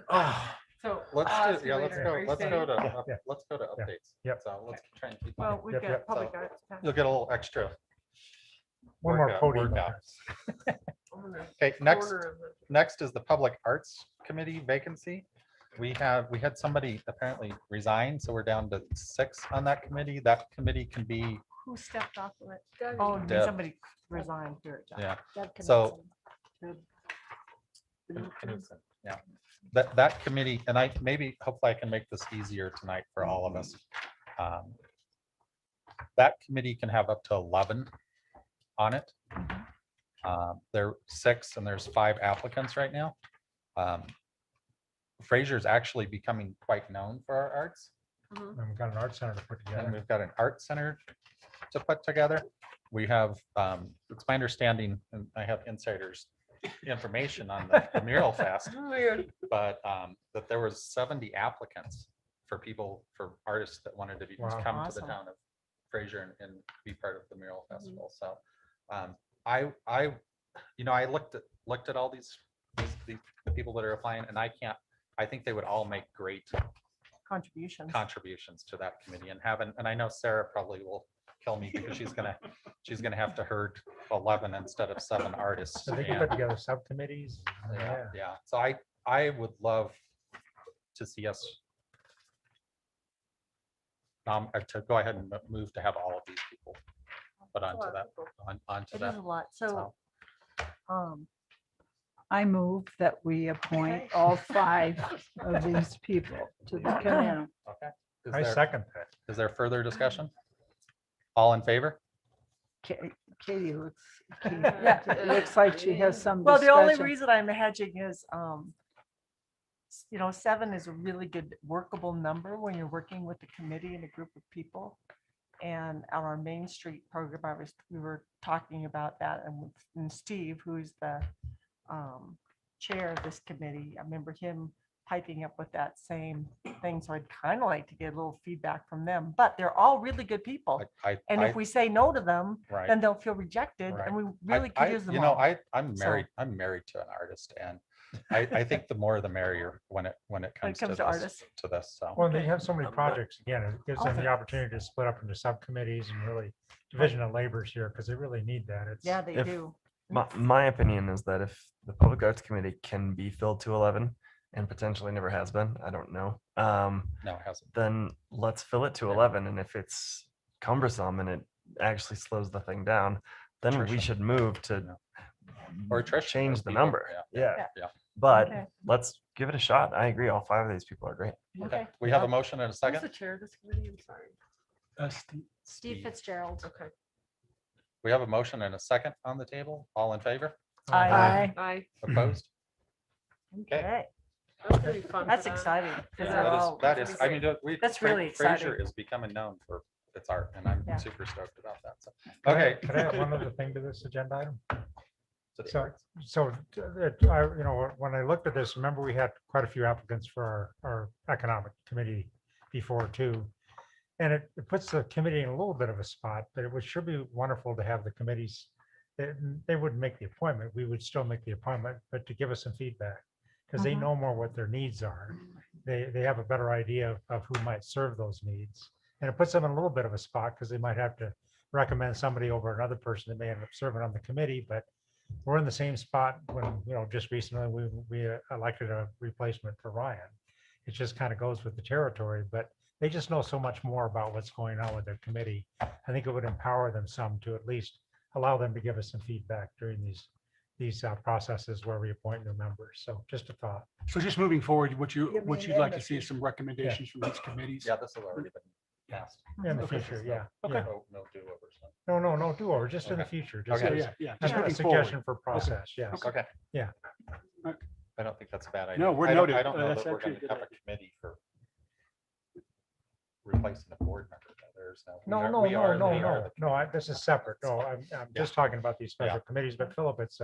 Oh. So Let's I'll do, ask you yeah, let's later. go, Are you let's staying? go to, Yeah. let's go to updates. Yep. So let's try and keep. Well, we've Yep, got yep. public So, arts. package. You'll get a little extra. One more workout- podium. workouts. I'm gonna Okay, next, corner of the- next is the Public Arts Committee vacancy. We had somebody apparently resign, so we're down to 6 on that committee. That committee can be, Who stepped off of it? Doug, Oh, Deb. somebody resigned here. yeah, Deb so. Knudsen. Knudsen, yeah, that committee, and hopefully I can make this easier tonight for all of us. That committee can have up to 11 on it. There are 6 and there's 5 applicants right now. Fraser's actually becoming quite known for our arts. Mhm. And we've got an art center to put And together. we've got an art center to put together. We have, it's my understanding, and I have insiders information on the mural fest, Weird. but that there was 70 applicants for artists that wanted to Wow. come to the Awesome. town of Fraser and be part of the mural festival. So I looked at all these the people that are applying, and I think they would all make great Contributions. contributions to that committee, and I know Sarah probably will kill me because she's gonna have to herd 11 instead of 7 artists. So they can put together subcommittees. Yeah. So I would love to see us to go ahead and move to have all of these people put That's a onto lot of that, people. onto It is a that. lot. So, I move that we appoint all 5 of these people to the committee. Okay. Is I there- second that. Is there further discussion? All in favor? Katie looks, yeah, it looks like she has some well, the only discussion. reason I'm hedging is, 7 is a really good workable number when you're working with a committee and a group of people. And on our Main Street program, we were talking about that, and Steve, who's the chair of this committee, I remember him piping up with that same thing. So I'd kind of like to get a little feedback from them, but they're all really good people. And if we say no to them, Right. then they'll feel rejected, Right. and we really could use them You know, all. I'm So- married, I'm married to an artist, and I think the more the merrier when it comes to artists. this, so. Well, they have so many projects. Again, it gives them the Okay. opportunity to split up into subcommittees and really division of labors here, because they really need that. It's Yeah, they If- do. My opinion is that if the Public Arts Committee can be filled to 11 and potentially never has been, I don't know. No, it hasn't. Then let's fill it to 11. And if it's cumbersome and it actually slows the thing down, then we Attrition. should move to Or attrition change of the people, number. Yeah. Yeah. But Okay. let's give it a shot. I agree. All 5 of these people are great. Okay. Okay. We have a motion and a Who's the second. chair of this committee? I'm sorry. Steve Steve. Fitzgerald. Okay. We have a motion and a second on the table. All in favor? Aye. Aye. Opposed? Okay. That's gonna be fun. for That's them. exciting. 'cause Yeah. they're all- That is, I mean, That's really Fraser exciting. is becoming known for its art, and I'm Yeah. super stoked about that. So, Could I- okay. Could I have one other thing to this agenda item? To the So, arts. when I looked at this, remember we had quite a few applicants for our economic committee before too. And it puts the committee in a little bit of a spot, but it would sure be wonderful to have the committees. They wouldn't make the appointment, we would still make the appointment, but to give us some feedback. Because they Mhm. know more what their needs are. They have a better idea of who might serve those needs. And it puts them in a little bit of a spot because they might have to recommend somebody over another person that may end up serving on the committee, but we're in the same spot when, just recently we elected a replacement for Ryan. It just kind of goes with the territory, but they just know so much more about what's going on with their committee. I think it would empower them some to at least allow them to give us some feedback during these processes where we appoint new members. So just a thought. So just moving forward, what Give me you'd an like to end see is some recommendations from these committees? Yeah, this has already been passed. In the So this future, is yeah. no- yeah. No do-overs. No do-over, just in the Okay. future. Just Okay. as- Yeah, as just a moving suggestion forward. for process, yes. Okay. Yeah. I don't think that's a bad idea. No, we're I don't- noted. I don't know That's that we're actually a gonna good have a idea. committee for replacing a board member. There's no. we No, are- no, we no, are- no, we are no, the no, this is separate. No, I'm Yeah. just talking about these special Yeah. committees, but Philip, it's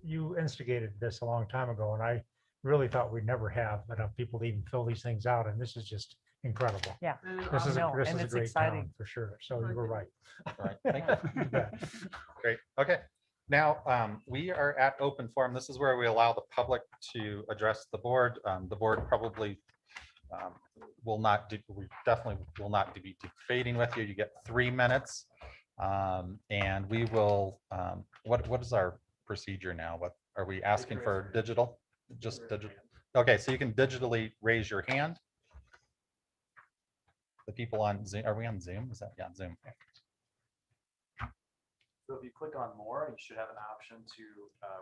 you instigated this a long time ago, and I really thought we'd never have enough people to even fill these things out, and this is just incredible. Yeah. This is, No, this and is a it's great exciting. town, for sure. So you were right. All right, thank you. You bet. Great, okay. Now, we are at open forum. This is where we allow the public to address the board. The board probably will not, we definitely will not be debating with you. You get 3 minutes. And we will, what is our procedure now? What, are we asking for digital? Just digital? Okay, so you can digitally raise your hand. The people on Zoom, are we on Zoom? Is that, yeah, Zoom. So if you click on more, you should have an option to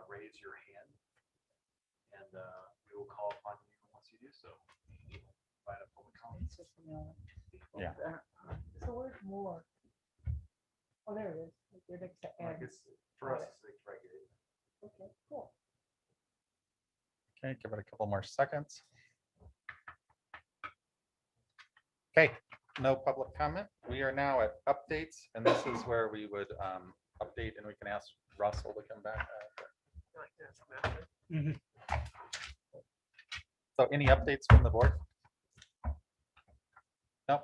raise your hand. And we will call upon you once you do so. Provide a public comment. Yeah. So where's more? Oh, there it is. Your next to Like add. it's, for us, it's like regulated. Okay, cool. Okay, give it a couple more seconds. Okay, no public comment. We are now at updates, and this is where we would update, and we can ask Russell to come back. So any updates from the board? No.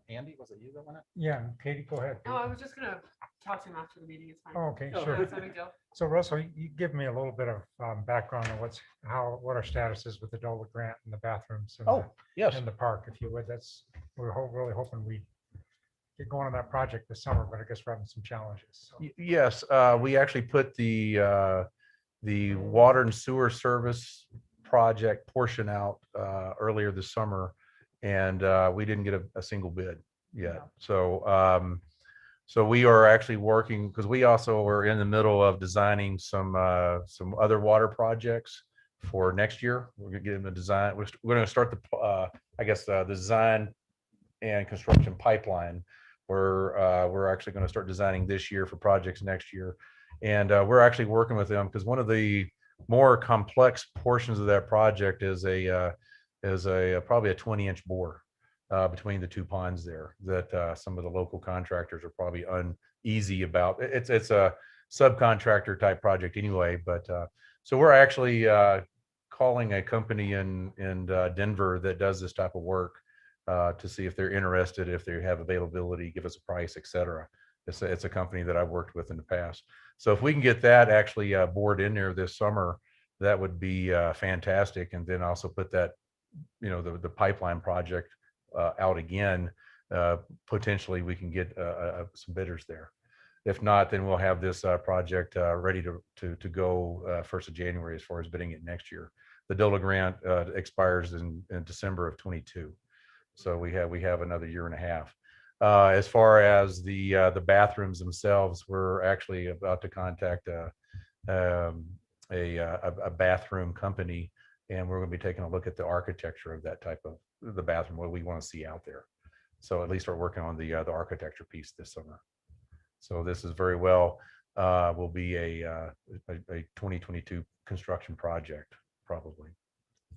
Andy, was it you that went it? Yeah, Katie, go ahead. No, I was just gonna talk to him after the meeting. It's fine. Oh, okay, Yeah, sure. it's no big deal. So Russell, you give me a little bit of background on what our status is with the DOLA grant and the bathrooms. And yes. in the park, if you would. We're really hoping we get going on that project this summer, but I guess we're having some challenges. So. Yes, we actually put the water and sewer service project portion out earlier this summer, and we didn't get a single bid yet. So so we are actually working, because we also are in the middle of designing some other water projects for next year. We're gonna get in the design. We're gonna start the I guess the design and construction pipeline. We're actually going to start designing this year for projects next year, and we're actually working with them because one of the more complex portions of that project is probably a 20-inch bore between the two ponds there that some of the local contractors are probably uneasy about. It's a subcontractor type project anyway, but so we're actually calling a company in Denver that does this type of work to see if they're interested, if they have availability, give us a price, etc. It's a company that I've worked with in the past. So if we can get that actually bored in there this summer, that would be fantastic. And then also put that, the pipeline project out again. Potentially we can get some bidders there. If not, then we'll have this project ready to go 1st of January as far as bidding it next year. The DOLA grant expires in December of 22. So we have another year and a half. As far as the bathrooms themselves, we're actually about to contact a bathroom company, and we're going to be taking a look at the architecture of that type of the bathroom, what we want to see out there. So at least we're working on the architecture piece this summer. So this is very well will be a 2022 construction project probably.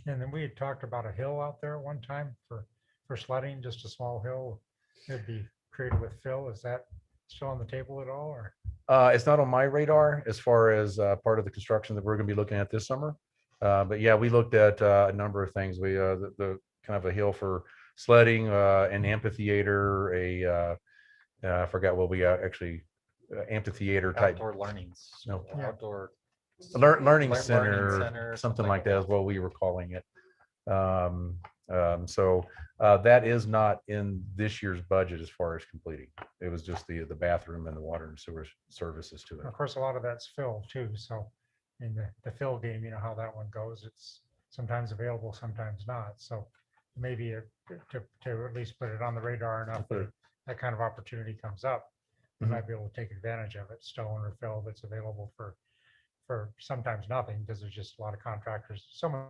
And then we had talked about a hill out there at one time for sledding, just a small hill. It'd be created with fill. Is that still on the table at all, or? It's not on my radar as far as part of the construction that we're going to be looking at this summer. But yeah, we looked at a number of things. We the kind of a hill for sledding, an amphitheater, I forgot what we actually amphitheater type Outdoor learnings. No, outdoor learning center, something like that is what we were calling it. So that is not in this year's budget as far as completing. It was just the bathroom and the water and sewer services to it. Of course, a lot of that's fill too. So in the fill game, you know how that one goes. It's sometimes available, sometimes not. So maybe to at least put it on the radar enough that that kind of opportunity comes up, you might be able to take advantage of it. Stone or fill that's available for sometimes nothing, because there's just a lot of contractors. Someone